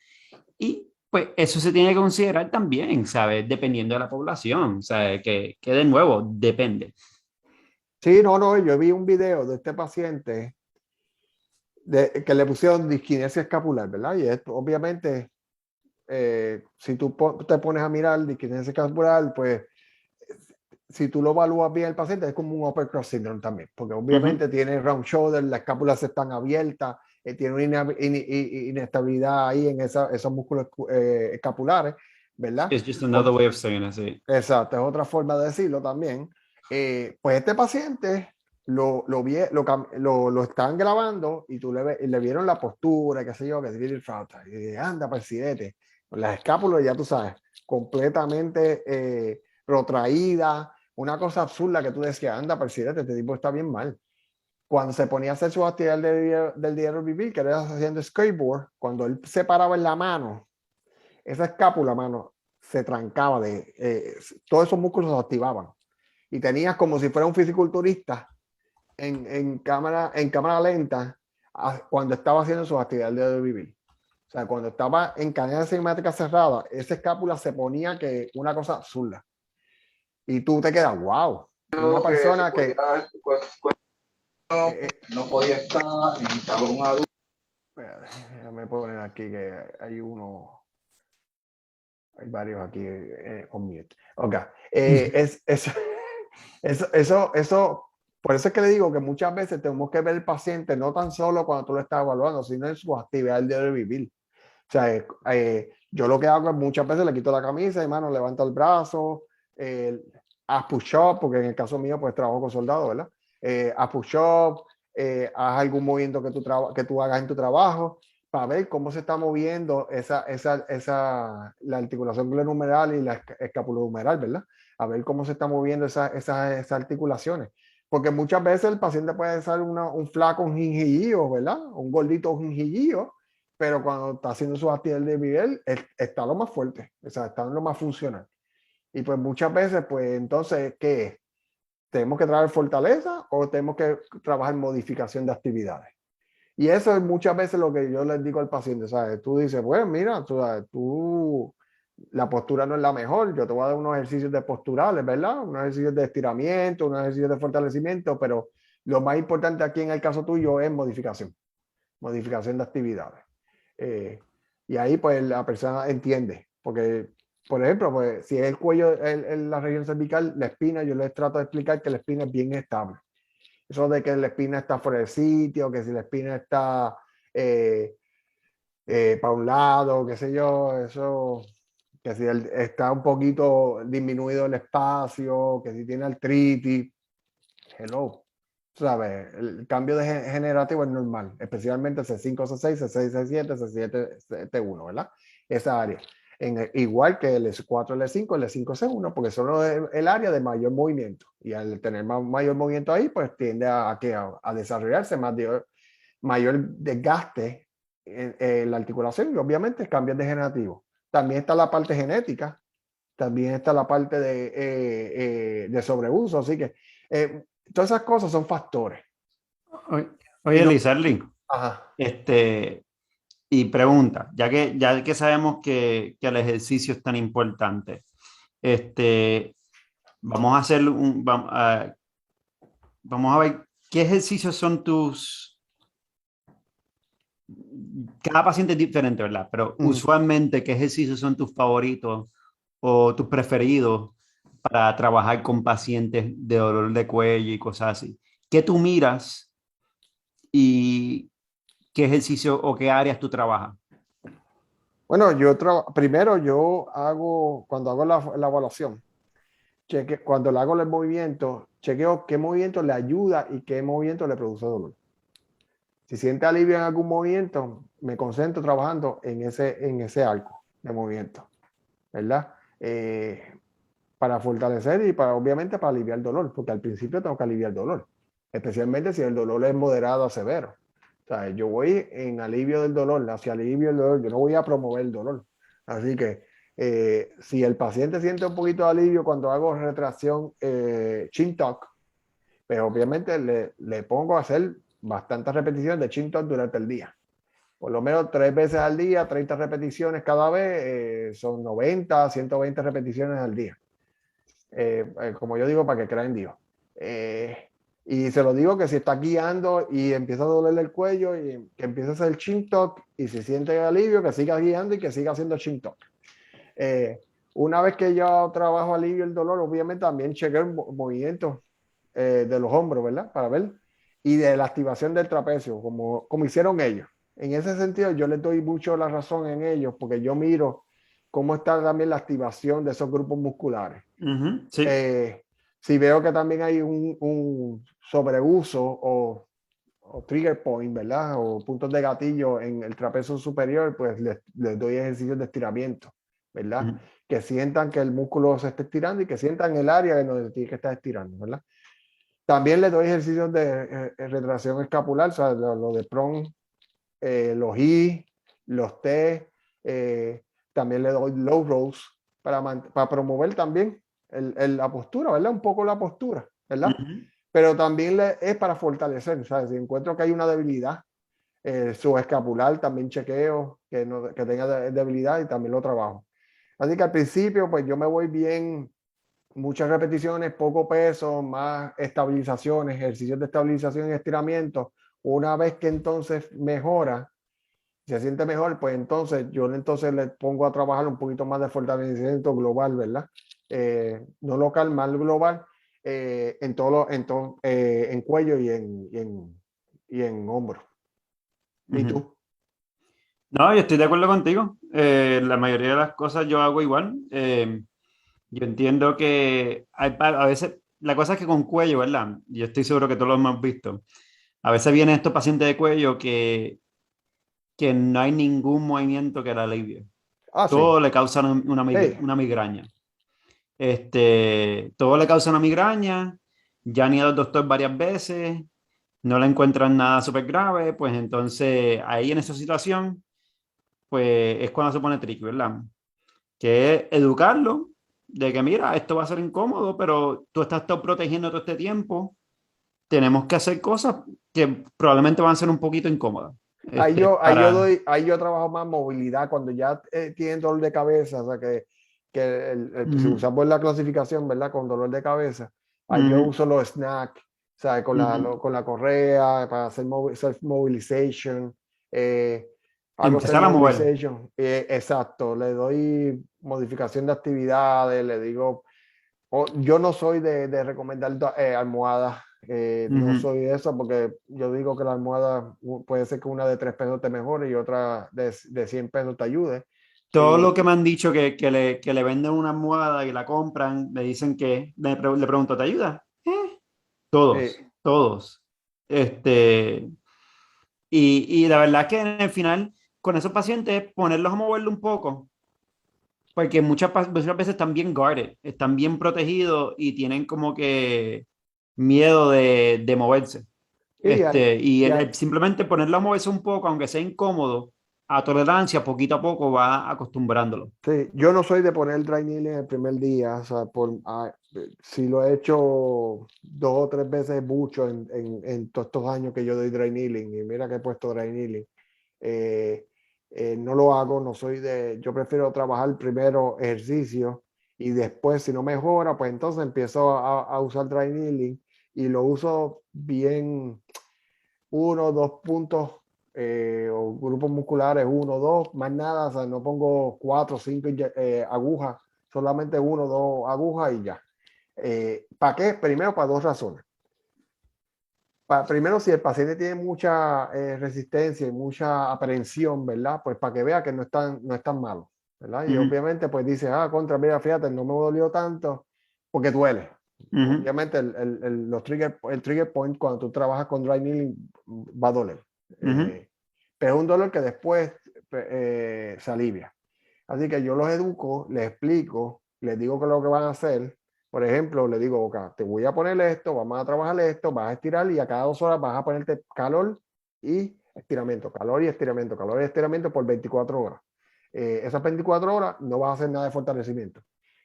Y pues eso se tiene que considerar también, ¿sabes? Dependiendo de la población. O sea, que de nuevo, depende. Sí, no, yo vi un video de este paciente que le pusieron disquinesia escapular, ¿verdad? Y esto, obviamente, si tú te pones a mirar disquinesia escapular, pues si tú lo evalúas bien el paciente, es como un upper cross syndrome también, porque obviamente tiene round shoulder, las escápulas están abiertas, tiene una inestabilidad ahí en esos músculos escapulares, ¿verdad? It's just another way of saying it, sí. Exacto, es otra forma de decirlo también. Pues este paciente lo están grabando y le vieron la postura, qué sé yo, que tiene falta. Y anda, presidente, las escápulas, ya tú sabes, completamente protraídas, una cosa absurda que tú decías, anda, presidente, este tipo está bien mal. cuando se ponía a hacer su actividad del diario vivir, que era haciendo skateboard, cuando él se paraba en la mano, esa escápula, mano, se trancaba todos esos músculos se activaban. Y tenías como si fuera un fisiculturista en cámara lenta cuando estaba haciendo su actividad del diario vivir. O sea, cuando estaba en cadena cinemática cerrada, esa escápula se ponía que una cosa absurda. Y tú te quedas, wow. Una persona que no podía estar, necesitaba un adulto. Déjame poner aquí que hay varios aquí on mute. Ok. Eso, por eso es que le digo que muchas veces tenemos que ver el paciente no tan solo cuando tú lo estás evaluando, sino en su actividad del diario de vivir. O sea, yo lo que hago es muchas veces le quito la camisa, hermano, levanto el brazo, haz push-up, porque en el caso mío, pues trabajo con soldados, ¿verdad? Haz push-up, haz algún movimiento que tú hagas en tu trabajo para ver cómo se está moviendo la articulación glenohumeral y la escapulohumeral, ¿verdad? A ver cómo se está moviendo esas articulaciones. Porque muchas veces el paciente puede ser un flaco, un gingillío, ¿verdad? Un gordito, un gingillío, pero cuando está haciendo su actividad de nivel, está lo más fuerte, o sea, está lo más funcional. Y pues muchas veces, pues entonces, ¿qué es? ¿Tenemos que trabajar fortaleza o tenemos que trabajar modificación de actividades? Y eso es muchas veces lo que yo les digo al paciente, ¿sabes? Tú dices, bueno, mira, la postura no es la mejor, yo te voy a dar unos ejercicios de posturales, ¿verdad? Unos ejercicios de estiramiento, unos ejercicios de fortalecimiento, pero lo más importante aquí en el caso tuyo es modificación de actividades. Y ahí pues la persona entiende, porque por ejemplo, pues si es el cuello, la región cervical, la espina, yo les trato de explicar que la espina es bien estable. Eso de que la espina está fuera del sitio, que si la espina está para un lado, qué sé yo, eso, que si está un poquito disminuido el espacio, que si tiene artritis, hello. ¿Sabes? El cambio generativo es normal, especialmente C5, C6, C6, C7, C7, C1, ¿verdad? Esa área. Igual que el S4, el S5, el S5, C1, porque son el área de mayor movimiento. Y al tener mayor movimiento ahí, pues tiende a desarrollarse mayor desgaste en la articulación y obviamente cambios degenerativos. También está la parte genética, también está la parte de sobreuso, así que todas esas cosas son factores. Oye, Lizarly, Ajá. Y pregunta, ya que sabemos que el ejercicio es tan importante, vamos a hacer vamos a ver qué ejercicios son cada paciente es diferente, ¿verdad? Pero usualmente, ¿qué ejercicios son tus favoritos o tus preferidos para trabajar con pacientes de dolor de cuello y cosas así? ¿Qué tú miras y qué ejercicio o qué áreas tú trabajas? Bueno, primero cuando hago la evaluación, cuando le hago el movimiento, chequeo qué movimiento le ayuda y qué movimiento le produce dolor. Si siente alivio en algún movimiento, me concentro trabajando en ese arco de movimiento, ¿verdad? Para fortalecer y obviamente para aliviar el dolor, porque al principio tengo que aliviar el dolor, especialmente si el dolor es moderado a severo. O sea, yo voy en alivio del dolor, hacia alivio del dolor, yo no voy a promover el dolor. Así que si el paciente siente un poquito de alivio cuando hago retracción chin tuck, pues obviamente le pongo a hacer bastantes repeticiones de chin tuck durante el día. Por lo menos 3 veces al día, 30 repeticiones cada vez, son 90, 120 repeticiones al día. Como yo digo, para que crean en Dios. Y se lo digo que si está guiando y empieza a dolerle el cuello y que empiece a hacer el chin tuck y si siente alivio, que siga guiando y que siga haciendo chin tuck. Una vez que yo trabajo alivio el dolor, obviamente también chequeo el movimiento de los hombros, ¿verdad? Para ver. Y de la activación del trapecio, como hicieron ellos. En ese sentido, yo les doy mucho la razón en ellos, porque yo miro cómo está también la activación de esos grupos musculares. Sí. Si veo que también hay un sobreuso o trigger point, ¿verdad? O puntos de gatillo en el trapecio superior, pues les doy ejercicios de estiramiento, ¿verdad? Que sientan que el músculo se está estirando y que sientan el área en donde tiene que estar estirando, ¿verdad? También le doy ejercicios de retracción escapular, o sea, lo de prong, los I, los T. También le doy low rolls para promover también la postura, ¿verdad? Un poco la postura, ¿verdad? Ujú. Pero también es para fortalecer, ¿sabes? Si encuentro que hay una debilidad, su escapular también chequeo que tenga debilidad y también lo trabajo. Así que al principio, pues yo me voy bien, muchas repeticiones, poco peso, más estabilizaciones, ejercicios de estabilización y estiramiento. Una vez que entonces mejora, se siente mejor, pues entonces yo entonces le pongo a trabajar un poquito más de fortalecimiento global, ¿verdad? No local, más global, en cuello y en hombro. ¿Y Ujú. tú? No, yo estoy de acuerdo contigo. La mayoría de las cosas yo hago igual. Yo entiendo que a veces, la cosa es que con cuello, ¿verdad? Yo estoy seguro que todos lo hemos visto. A veces vienen estos pacientes de cuello que no hay ningún movimiento que la alivie. Ah, sí. Todo le causa Hey, una migraña. Todo le causa una migraña. Ya han ido al doctor varias veces, no le encuentran nada súper grave, pues entonces ahí en esa situación, pues es cuando se pone tricky, ¿verdad? Que es educarlo de que mira, esto va a ser incómodo, pero tú estás todo protegiendo todo este tiempo, tenemos que hacer cosas que probablemente van a ser un poquito incómodas. Para... ahí yo trabajo más movilidad cuando ya tienen dolor de cabeza, o sea si Ujú, usamos la clasificación, ¿verdad? Con dolor de cabeza, ahí yo ujú, uso los snacks, o sea, ujú. con la correa para hacer self-mobilization, eh, hago Empezar a mover. self-mobilization, exacto, le doy modificación de actividades, le digo. Yo no soy de recomendar almohadas, no Ujú. soy de eso porque yo digo que la almohada puede ser que una de 3 pesos te mejore y otra de 100 pesos te ayude. Todo lo Y, que me han dicho que le venden una almohada y la compran, me dicen que, le pregunto, ¿te ayuda? Todos, eh, todos. Este, y la verdad es que en el final, con esos pacientes, ponerlos a moverlo un poco, porque muchas veces están bien guarded, están bien protegidos y tienen como que miedo de moverse. y, hay- Y y hay- simplemente ponerlo a moverse un poco, aunque sea incómodo, a tolerancia, poquito a poco va acostumbrándolo. sí, yo no soy de poner el dry needling el primer día, o sea, si lo he hecho 2 o 3 veces mucho en todos estos años que yo doy dry needling, y mira que he puesto dry needling. eh, no lo hago, no soy yo prefiero trabajar primero ejercicio y después si no mejora, pues entonces empiezo a usar dry needling y lo uso bien 1 o 2 puntos o grupos musculares, 1 o 2, más nada, o sea, no pongo 4 o 5 agujas, solamente 1 o 2 agujas y ya. ¿Para qué? Primero para 2 razones. Primero, si el paciente tiene mucha resistencia y mucha aprehensión, ¿verdad? Pues para que vea que no es tan malo, ¿verdad? Y Ujú, obviamente, pues dice, mira, fíjate, no me dolió tanto porque duele. ujú, Obviamente, el trigger point cuando tú trabajas con dry needling va a doler. ujú. Pero es un dolor que después se alivia. Así que yo los educo, les explico, les digo que lo que van a hacer. Por ejemplo, le digo, ok, te voy a poner esto, vamos a trabajar esto, vas a estirar y a cada 2 horas vas a ponerte calor y estiramiento, calor y estiramiento, calor y estiramiento por 24 horas. Esas 24 horas no vas a hacer nada de fortalecimiento.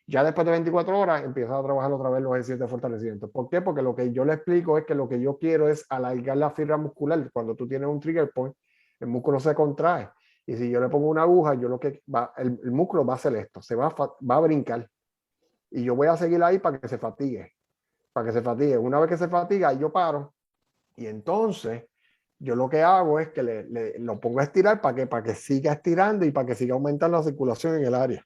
Ya después de 24 horas empiezas a trabajar otra vez los ejercicios de fortalecimiento. ¿Por qué? Porque lo que yo le explico es que lo que yo quiero es alargar la fibra muscular. Cuando tú tienes un trigger point, el músculo se contrae. Y si yo le pongo una aguja, yo lo que el músculo va a hacer esto, va a brincar. Y yo voy a seguir ahí para que se fatigue. Para que se fatigue. Una vez que se fatiga, yo paro. Y entonces, yo lo que hago es que lo pongo a estirar para que siga estirando y para que siga aumentando la circulación en el área.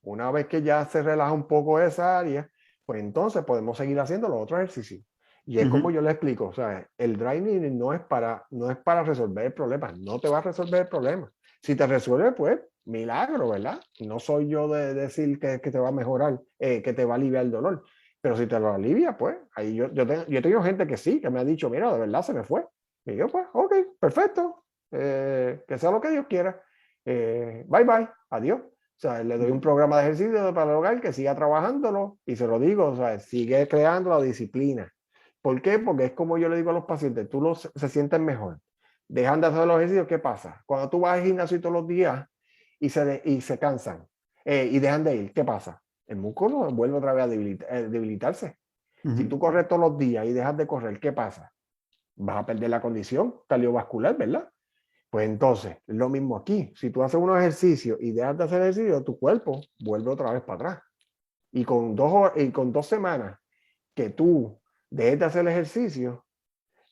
Una vez que ya se relaja un poco esa área, pues entonces podemos seguir haciendo los otros ejercicios. Y es como Ujú, yo le explico, o sea, el dry needling no es para resolver el problema, no te va a resolver el problema. Si te resuelve, pues milagro, ¿verdad? No soy yo de decir que te va a mejorar, que te va a aliviar el dolor. Pero si te lo alivia, pues ahí yo tengo gente que sí, que me ha dicho, mira, de verdad se me fue. Y yo, pues, ok, perfecto, que sea lo que Dios quiera. Bye bye, adiós. O sea, le doy un programa de ejercicio para el hogar que siga trabajándolo y se lo digo, o sea, sigue creando la disciplina. ¿Por qué? Porque es como yo le digo a los pacientes, se sienten mejor. Dejan de hacer los ejercicios, ¿qué pasa? Cuando tú vas al gimnasio todos los días y se cansan y dejan de ir, ¿qué pasa? El músculo vuelve otra vez a debilitarse. Si tú corres todos los días y dejas de correr, ¿qué pasa? Vas a perder la condición cardiovascular, ¿verdad? Pues entonces, es lo mismo aquí. Si tú haces unos ejercicios y dejas de hacer ejercicio, tu cuerpo vuelve otra vez para atrás. Y con 2 semanas que tú dejes de hacer el ejercicio,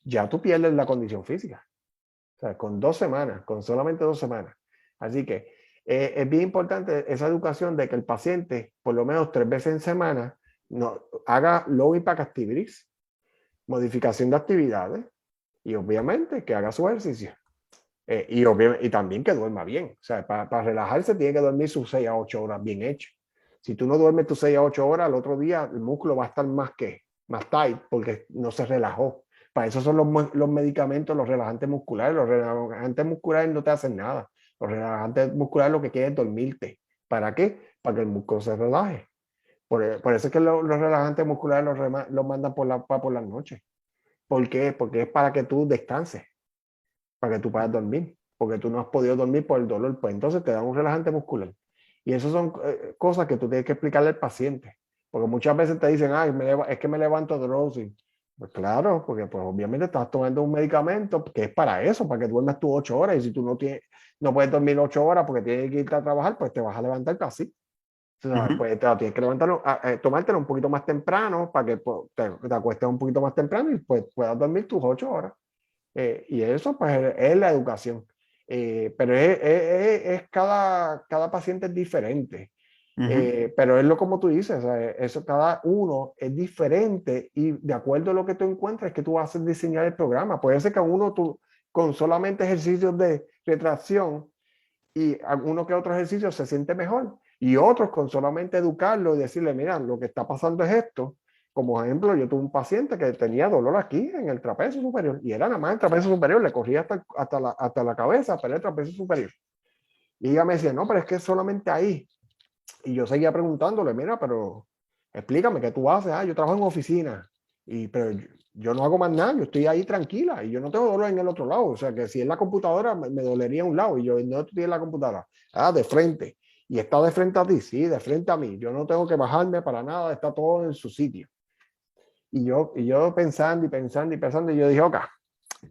ya tú pierdes la condición física. O sea, con 2 semanas, con solamente 2 semanas. Así que es bien importante esa educación de que el paciente, por lo menos 3 veces en semana, no, haga low impact activities, modificación de actividades y obviamente que haga su ejercicio. Y también que duerma bien. O sea, para relajarse tiene que dormir sus 6 a 8 horas bien hecho. Si tú no duermes tus 6 a 8 horas, el otro día el músculo va a estar más tight porque no se relajó. Para eso son los medicamentos, los relajantes musculares. Los relajantes musculares no te hacen nada. Los relajantes musculares lo que quieren es dormirte. ¿Para qué? Para que el músculo se relaje. Por eso es que los relajantes musculares los mandan por las noches. ¿Por qué? Porque es para que tú descanses, para que tú puedas dormir, porque tú no has podido dormir por el dolor, pues entonces te dan un relajante muscular. Y eso son cosas que tú tienes que explicarle al paciente, porque muchas veces te dicen, ay, es que me levanto drowsy. Pues claro, porque pues obviamente estás tomando un medicamento que es para eso, para que duermas tus 8 horas, y si tú no puedes dormir 8 horas porque tienes que irte a trabajar, pues te vas a levantar casi. O sea, pues tienes que levantarlo, tomártelo un poquito más temprano para que pues, te acuestes un poquito más temprano y pues puedas dormir tus 8 horas. Y eso pues es la educación. Pero cada paciente es diferente. Pero es lo como tú dices, eso cada uno es diferente y de acuerdo a lo que tú encuentres es que tú vas a diseñar el programa. Puede ser que uno tú, con solamente ejercicios de retracción y uno que otro ejercicio se siente mejor y otros con solamente educarlo y decirle, mira, lo que está pasando es esto. Como ejemplo, yo tuve un paciente que tenía dolor aquí en el trapecio superior y era nada más el trapecio superior, le corría hasta la cabeza, pero el trapecio superior. Y ella me decía, no, pero es que es solamente ahí. Y yo seguía preguntándole, mira, pero explícame qué tú haces. Yo trabajo en oficina, pero yo no hago más nada, yo estoy ahí tranquila y yo no tengo dolor en el otro lado. O sea, que si es la computadora, me dolería un lado y yo no estoy en la computadora. De frente. Y está de frente a ti, sí, de frente a mí. Yo no tengo que bajarme para nada, está todo en su sitio. Y yo pensando y pensando y pensando, y yo dije, ok,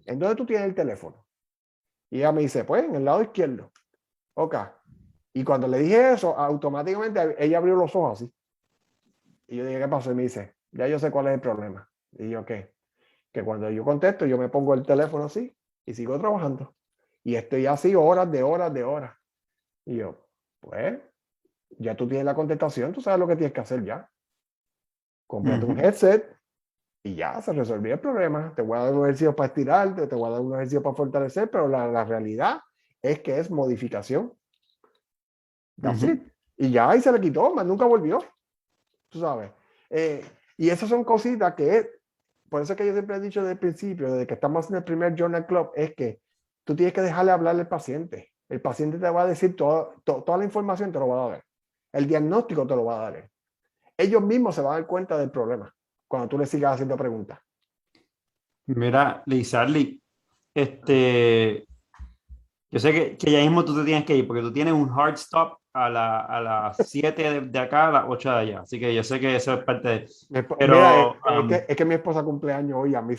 ¿en dónde tú tienes el teléfono? Y ella me dice, pues en el lado izquierdo. Ok. Y cuando le dije eso, automáticamente ella abrió los ojos así. Y yo dije, ¿qué pasó? Y me dice, ya yo sé cuál es el problema. Y yo, ¿qué? Que cuando yo contesto, yo me pongo el teléfono así y sigo trabajando. Y estoy así horas de horas de horas. Y yo, pues, ya tú tienes la contestación, tú sabes lo que tienes que hacer ya. Cómprate un headset y ya se resolvió el problema. Te voy a dar un ejercicio para estirarte, te voy a dar un ejercicio para fortalecer, pero la realidad es que es modificación. That's it. Y ya ahí se le quitó, más nunca volvió. Tú sabes. Y esas son cositas por eso es que yo siempre he dicho desde el principio, desde que estamos en el primer Journal Club, es que tú tienes que dejarle hablar al paciente. El paciente te va a decir toda la información, te lo va a dar. El diagnóstico te lo va a dar. Ellos mismos se van a dar cuenta del problema cuando tú le sigas haciendo preguntas. Mira, Lizarly, yo sé que ya mismo tú te tienes que ir porque tú tienes un hard stop a las 7 de acá, a las 8 de allá. Así que yo sé que eso es parte de... Pero, mira, es que mi esposa cumpleaños hoy, a mí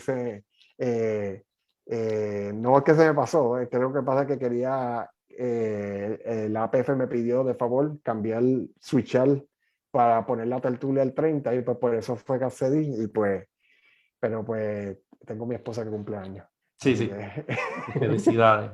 no es que se me pasó, creo que pasa que quería, la APF me pidió de favor switchar para poner la tertulia al 30 y pues por eso fue que accedí y pues, pero pues tengo mi esposa que cumpleaños. sí, sí. Felicidades.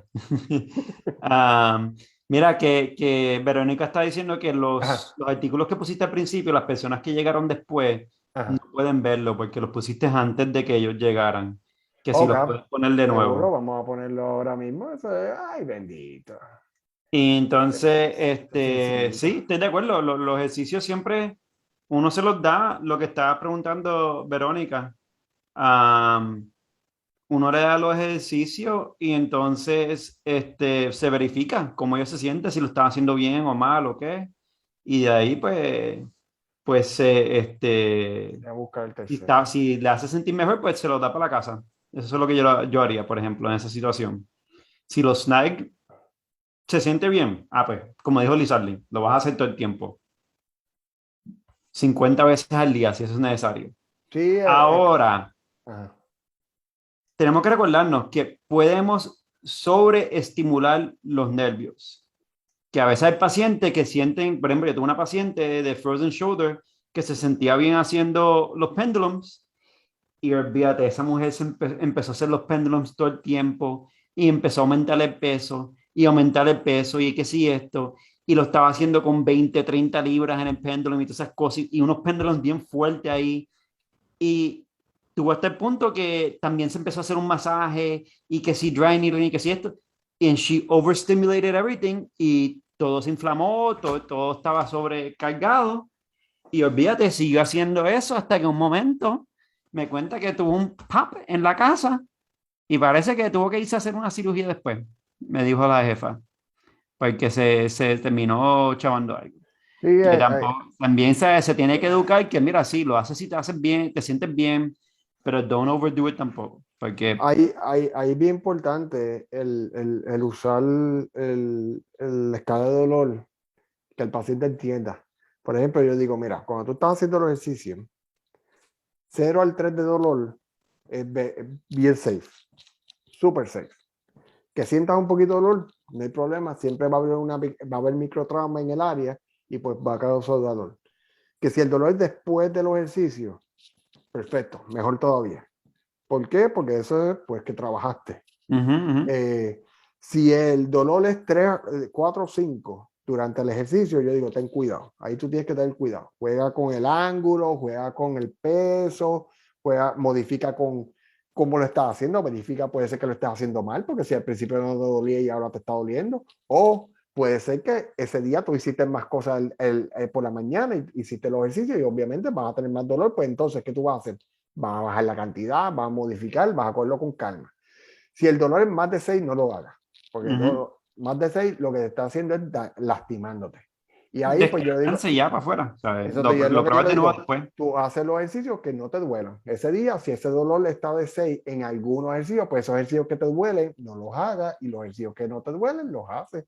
Mira, que Verónica está diciendo que los artículos que pusiste al principio, las personas que llegaron después, no pueden verlo porque los pusiste antes de que ellos llegaran. Que si los puedes poner de nuevo. Seguro, vamos a ponerlo ahora mismo. Ay, bendito. Y entonces, sí, estoy de acuerdo. Los ejercicios siempre uno se los da, lo que estaba preguntando Verónica. uno le da los ejercicios y entonces se verifica cómo ellos se sienten, si lo están haciendo bien o mal o qué. Y de ahí, Voy a buscar el si, tercero. si le hace sentir mejor, pues se lo da para la casa. Eso es lo que yo haría, por ejemplo, en esa situación. Si los snag se siente bien, pues, como dijo Lizardi, lo vas a hacer todo el tiempo. 50 veces al día, si eso es necesario. Sí, Ahora, ajá. tenemos que recordarnos que podemos sobreestimular los nervios. Que a veces hay pacientes que sienten, por ejemplo, yo tuve una paciente de Frozen Shoulder que se sentía bien haciendo los pendulums y olvídate, esa mujer empezó a hacer los pendulums todo el tiempo y empezó a aumentar el peso y aumentar el peso y que sí esto y lo estaba haciendo con 20, 30 libras en el pendulum y todas esas cosas y unos pendulums bien fuertes ahí y tuvo hasta el punto que también se empezó a hacer un masaje y que sí dry needling y que sí esto and she overstimulated everything y todo se inflamó, todo estaba sobrecargado y olvídate, siguió haciendo eso hasta que un momento me cuenta que tuvo un pop en la casa y parece que tuvo que irse a hacer una cirugía después, me dijo la jefa, porque se terminó chavando algo. Sí, Que tampoco, también se tiene que educar que, mira, sí, lo haces si te haces bien, te sientes bien, pero don't overdo it tampoco, porque hay bien importante el usar la escala de dolor, que el paciente entienda. Por ejemplo, yo digo, mira, cuando tú estás haciendo los ejercicios, 0 al 3 de dolor es bien safe, super safe. Que sientas un poquito de dolor, no hay problema, siempre va a haber, va a haber microtrauma en el área y pues va a causar dolor. Que si el dolor es después de los ejercicios, perfecto, mejor todavía. ¿Por qué? Porque eso es pues que trabajaste. Eh, si el dolor es 3, 4 o 5 durante el ejercicio, yo digo, ten cuidado. Ahí tú tienes que tener cuidado. Juega con el ángulo, juega con el peso, modifica con cómo lo estás haciendo. Verifica, puede ser que lo estés haciendo mal, porque si al principio no te dolía y ahora te está doliendo. O puede ser que ese día tú hiciste más cosas por la mañana y hiciste los ejercicios y obviamente vas a tener más dolor. Pues entonces, ¿qué tú vas a hacer? Vas a bajar la cantidad, vas a modificar, vas a cogerlo con calma. Si el dolor es más de 6, no lo hagas. Porque más de 6 lo que te está haciendo es lastimándote. Y ahí pues yo digo, descanse ya para afuera, ¿sabes? eso te es lo Lo que yo pruebas le de nuevo digo. después. Tú haces los ejercicios que no te duelan. Ese día, si ese dolor está de 6 en algunos ejercicios, pues esos ejercicios que te duelen, no los hagas. Y los ejercicios que no te duelen, los haces.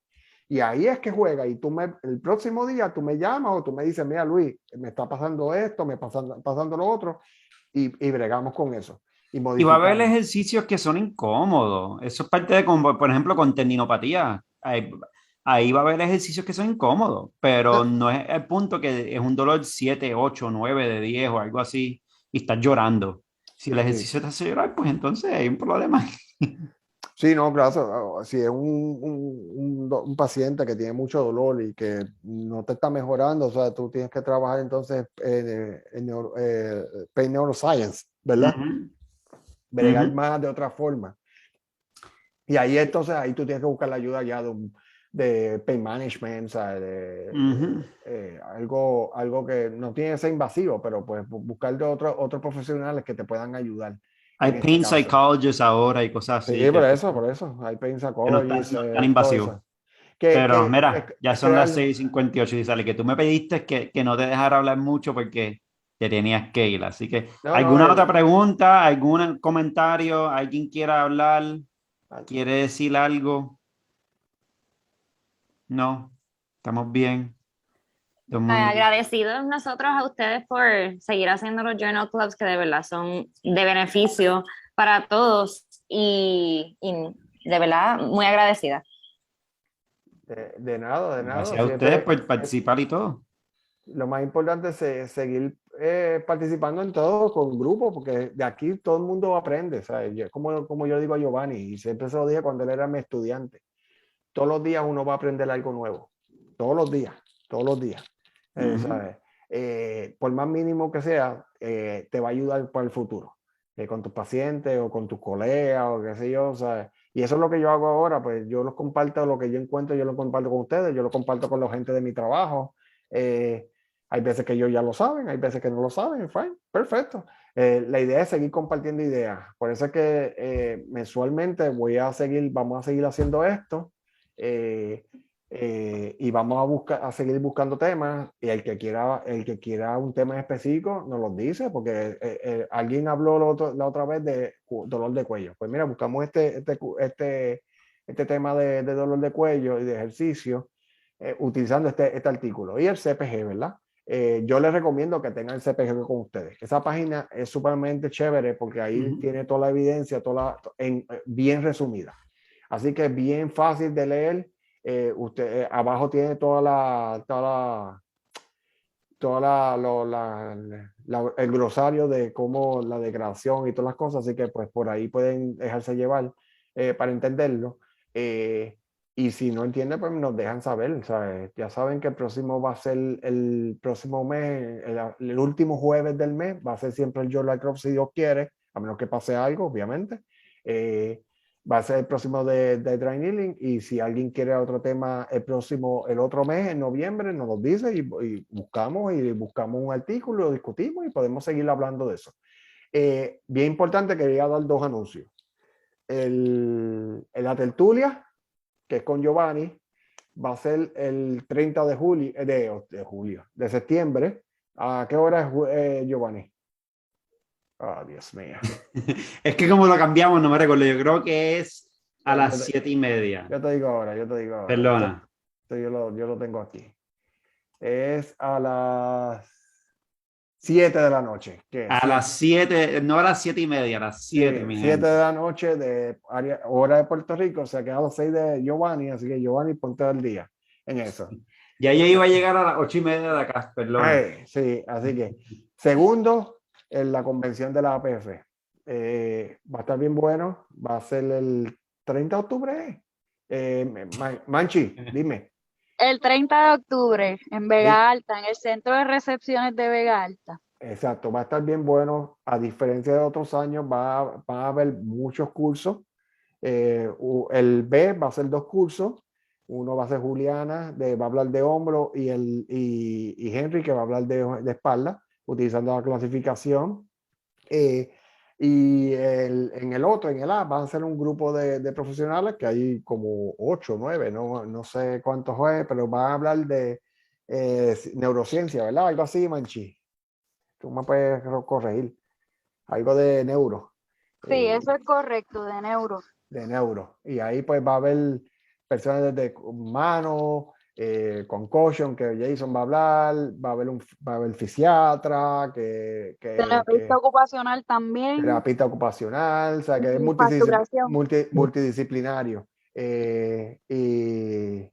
Y ahí es que juega. Y el próximo día tú me llamas o tú me dices, mira Luis, me está pasando esto, me está pasando lo otro. Y bregamos con eso. Y Y va a haber modificamos. ejercicios que son incómodos. Eso es parte de, como, por ejemplo, con tendinopatía. Ahí va a haber ejercicios que son incómodos, pero no es el punto que es un dolor 7, 8, 9 de 10 o algo así y estás llorando. Si el Sí. ejercicio te hace llorar, pues entonces hay un problema. Sí, no, claro. Si es un paciente que tiene mucho dolor y que no te está mejorando, o sea, tú tienes que trabajar entonces Pain Neuroscience, ¿verdad? Ujú, Bregar ujú. más de otra forma. Y ahí entonces, ahí tú tienes que buscar la ayuda ya de Pain Management, ¿sabes? Ujú. Algo que no tiene que ser invasivo, pero pues buscar de otros profesionales que te puedan ayudar Hay en este pain caso. psychologists ahora y cosas Sí, así por eso. Hay Pain que Psychologists, no es tan todo invasivo. eso. Que, Pero que mira, ya es son las crear. 6:58 y sale que tú me pediste que no te dejara hablar mucho porque te tenías que ir. Así que, No, no, ¿alguna otra pregunta? ¿Algún comentario? ¿Alguien quiera hablar? ¿Quiere decir algo? No, estamos bien. Todo el mundo. Agradecidos nosotros a ustedes por seguir haciendo los journal clubs que de verdad son de beneficio para todos y de verdad muy agradecida. de nada, de nada. Gracias a ustedes Siempre por participar y todo. lo más importante es seguir participando en todo con grupos, porque de aquí todo el mundo aprende, ¿sabes? Como yo digo a Giovanni, y siempre se lo dije cuando él era mi estudiante, todos los días uno va a aprender algo nuevo, todos los días, Ujú. ¿sabes? Por más mínimo que sea, te va a ayudar para el futuro, con tus pacientes o con tus colegas o qué sé yo, ¿sabes? Y eso es lo que yo hago ahora, pues yo los comparto, lo que yo encuentro, yo lo comparto con ustedes, yo lo comparto con la gente de mi trabajo. Hay veces que ellos ya lo saben, hay veces que no lo saben, fine, perfecto. La idea es seguir compartiendo ideas. Por eso es que mensualmente vamos a seguir haciendo esto y vamos a seguir buscando temas. Y el que quiera un tema específico nos lo dice, porque alguien habló la otra vez de dolor de cuello. Pues mira, buscamos este tema de dolor de cuello y de ejercicio utilizando este artículo y el CPG, ¿verdad? Yo les recomiendo que tengan el CPG con ustedes. Esa página es súper chévere porque ahí tiene toda la evidencia, bien resumida. Así que es bien fácil de leer. Abajo tiene el glosario de cómo la degradación y todas las cosas. Así que pues por ahí pueden dejarse llevar para entenderlo. Y si no entienden, pues nos dejan saber. ¿Sabes? Ya saben que el próximo va a ser el próximo mes, el último jueves del mes, va a ser siempre el Journal Club si Dios quiere, a menos que pase algo, obviamente. Va a ser el próximo de Dry Needling, y si alguien quiere otro tema el otro mes, en noviembre, nos lo dice y buscamos un artículo, lo discutimos y podemos seguir hablando de eso. Bien importante, quería dar dos anuncios. La tertulia, que es con Giovanni, va a ser el 30 de septiembre. ¿A qué hora es, Giovanni? Oh, Dios mío. Es que como lo cambiamos, no me recuerdo. Yo creo que es a las 7:30. Yo te digo ahora. Perdona. Yo lo tengo aquí. Es a las 7 de la noche. A las 7, no a las 7:30, a las 7. 7 de la noche de hora de Puerto Rico, o sea que a las 6 de Giovanni, así que Giovanni, ponte al día en eso. Ya yo iba a llegar a las 8:30 de acá, perdón. Sí, así que segundo, en la convención de la APF. Va a estar bien bueno, va a ser el 30 de octubre. Manchi, dime. El 30 de octubre en Vega Alta, en el Centro de Recepciones de Vega Alta. Exacto, va a estar bien bueno. A diferencia de otros años, va a haber muchos cursos. El B va a ser 2 cursos. Uno va a ser Juliana, va a hablar de hombro, y Henry, que va a hablar de espalda, utilizando la clasificación. Y en el A, va a ser un grupo de profesionales, que hay como 8 o 9, no sé cuántos es, pero van a hablar de neurociencia, ¿verdad? Algo así, Manchi. Tú me puedes corregir. Algo de neuro. Sí, eso es correcto, de neuro. De neuro. Y ahí pues va a haber personas desde mano, concussion, que Jason va a hablar, va a haber fisiatra, terapista ocupacional también. Terapista ocupacional, o sea que es multidisciplinario. Y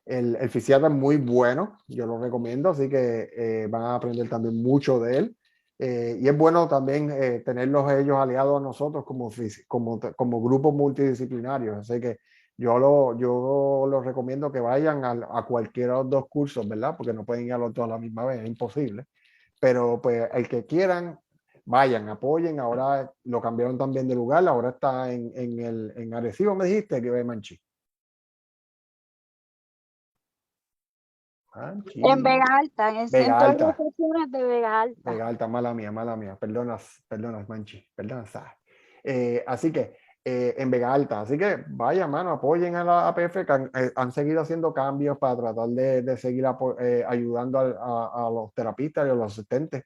el fisiatra es muy bueno, yo lo recomiendo, así que van a aprender también mucho de él. Y es bueno también tenerlos ellos aliados a nosotros como grupos multidisciplinarios. Así que yo los recomiendo que vayan a cualquiera de los 2 cursos, ¿verdad? Porque no pueden ir a los 2 a la misma vez, es imposible. Pero pues el que quieran, vayan, apoyen. Ahora lo cambiaron también de lugar, ahora está en Arecibo, me dijiste, que Manchi. En Vega Alta, en el Centro de Recepciones de Vega Alta. Vega Alta, mala mía. Perdonas, Manchi, perdonas. Así que en Vega Alta, así que vaya, mano, apoyen a la APF, que han seguido haciendo cambios para tratar de seguir ayudando a los terapistas y a los asistentes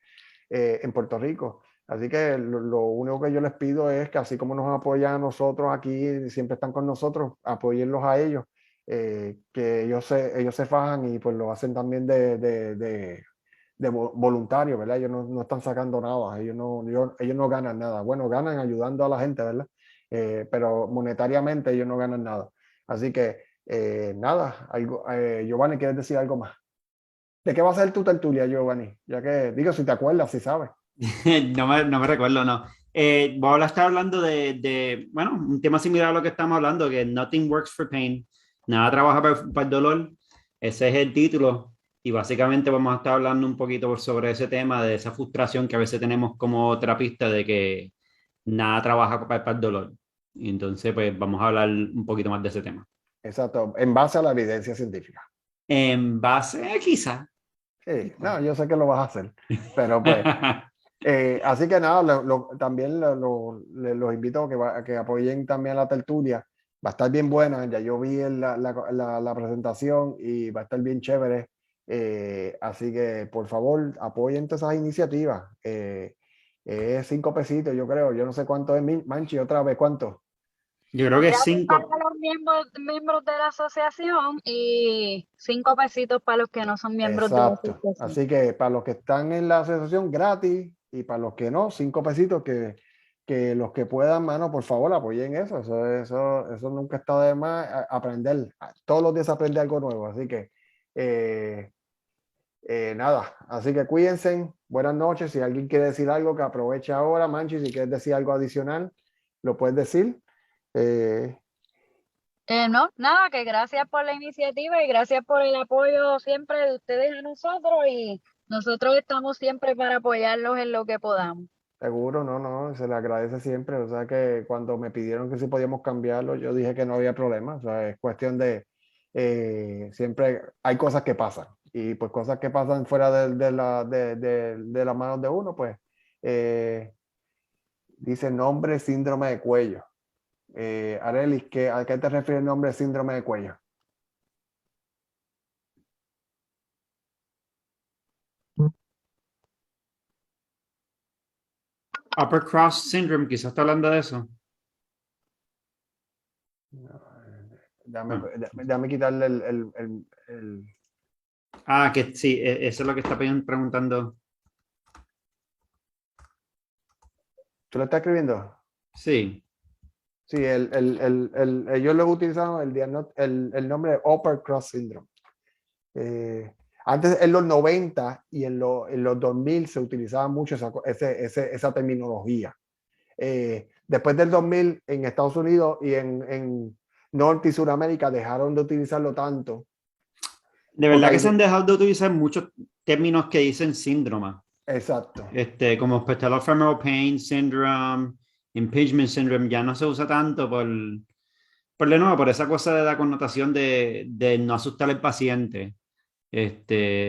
en Puerto Rico. Así que lo único que yo les pido es que, así como nos apoyan a nosotros aquí, siempre están con nosotros, apóyenlos a ellos. Que ellos se fajan y pues lo hacen también de voluntario, ¿verdad? Ellos no están sacando nada, ellos no ganan nada. Bueno, ganan ayudando a la gente, ¿verdad? Pero monetariamente ellos no ganan nada. Así que nada, Giovanni, ¿quieres decir algo más? ¿De qué va a ser tu tertulia, Giovanni? Ya que, digo, si te acuerdas, si sabes. No me recuerdo, no. Voy a estar hablando bueno, un tema similar a lo que estamos hablando, que Nothing Works for Pain. Nada trabaja para el dolor. Ese es el título. Y básicamente vamos a estar hablando un poquito sobre ese tema, de esa frustración que a veces tenemos como terapista de que nada trabaja para el dolor. Y entonces, pues vamos a hablar un poquito más de ese tema. Exacto, en base a la evidencia científica. En base, quizá. Sí, no, yo sé que lo vas a hacer, pero pues, así que nada, también los invito a que apoyen también la tertulia. Va a estar bien buena, ya yo vi la presentación y va a estar bien chévere. Así que por favor, apoyen todas esas iniciativas. Es 5 pesitos, yo creo. Yo no sé cuánto es, Manchi, otra vez, ¿cuánto? Yo creo que Gratis 5. para los miembros de la asociación y 5 pesitos para los que no son miembros de la Exacto. asociación. Así que para los que están en la asociación gratis y para los que no, 5 pesitos que los que puedan, mano, por favor, apoyen eso. Eso nunca está de más aprender. Todos los días aprende algo nuevo. Así que nada. Así que cuídense. Buenas noches. Si alguien quiere decir algo, que aproveche ahora. Manchi, si quieres decir algo adicional, lo puedes decir. No, nada, que gracias por la iniciativa y gracias por el apoyo siempre de ustedes a nosotros y nosotros estamos siempre para apoyarlos en lo que podamos. Seguro, no, se le agradece siempre. O sea que cuando me pidieron que si podíamos cambiarlo, yo dije que no había problema. O sea, es cuestión de, siempre hay cosas que pasan. Y pues cosas que pasan fuera de las manos de uno, pues dice nombre síndrome de cuello. Arelis, ¿a qué te refiere el nombre síndrome de cuello? Upper Cross Syndrome, quizás está hablando de eso. Déjame quitarle el- Ah, que sí, eso es lo que está preguntando. ¿Tú lo estás escribiendo? Sí. Sí, ellos lo utilizaron el nombre de Upper Cross Syndrome. Antes, en los 90 y en los 2000 se utilizaba mucho esa terminología. Después del 2000 en Estados Unidos y en Norte y Suramérica dejaron de utilizarlo tanto. De Porque verdad que hay- se han dejado de utilizar muchos términos que dicen síndrome. Exacto. Como patellofemoral pain syndrome, impingement syndrome, ya no se usa tanto de nuevo, por esa cosa de la connotación de no asustar al paciente.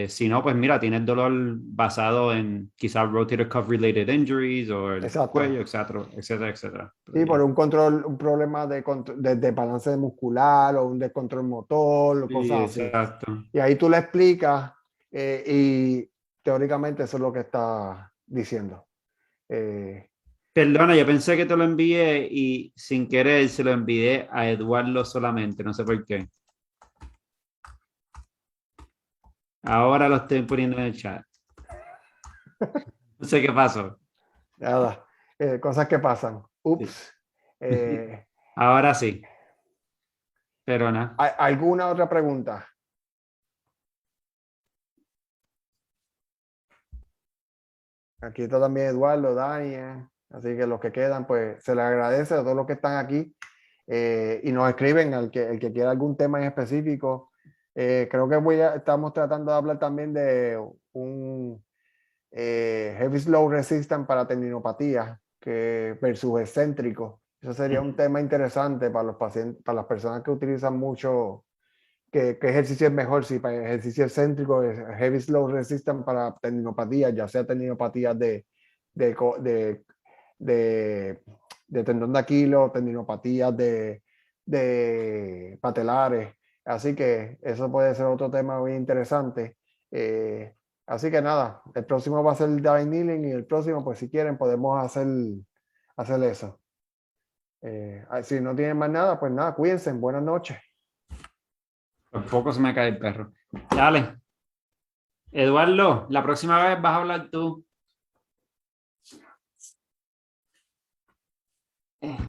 Si no, pues mira, tienes dolor basado en quizás rotator cuff related injuries o el Exacto. cuello, etcétera, etcétera, etcétera. Sí, por un problema de balance muscular o un descontrol motor o Sí, cosas así. exacto. Y ahí tú le explicas y teóricamente eso es lo que está diciendo. Perdona, yo pensé que te lo envié y sin querer se lo envié a Eduardo solamente, no sé por qué. Ahora lo estoy poniendo en el chat. No sé qué pasó. Nada, cosas que pasan. Ups. Ahora sí. Pero nada. ¿Alguna otra pregunta? Aquí está también Eduardo, Daniel. Así que los que quedan, pues se les agradece a todos los que están aquí y nos escriben el que quiera algún tema en específico. Creo que estamos tratando de hablar también de un heavy slow resistant para tendinopatía versus excéntrico. Eso sería un tema interesante para los pacientes, para las personas que utilizan mucho. ¿Qué ejercicio es mejor? Si para ejercicio excéntrico es heavy slow resistant para tendinopatías, ya sea tendinopatías de, co- de tendón de Aquiles, tendinopatías de patelares. Así que eso puede ser otro tema muy interesante. Así que nada, el próximo va a ser el Divine Kneeling y el próximo, pues si quieren, podemos hacer eso. Si no tienen más nada, pues nada, cuídense. Buenas noches. Por poco se me cae el perro. Dale. Eduardo, la próxima vez vas a hablar tú.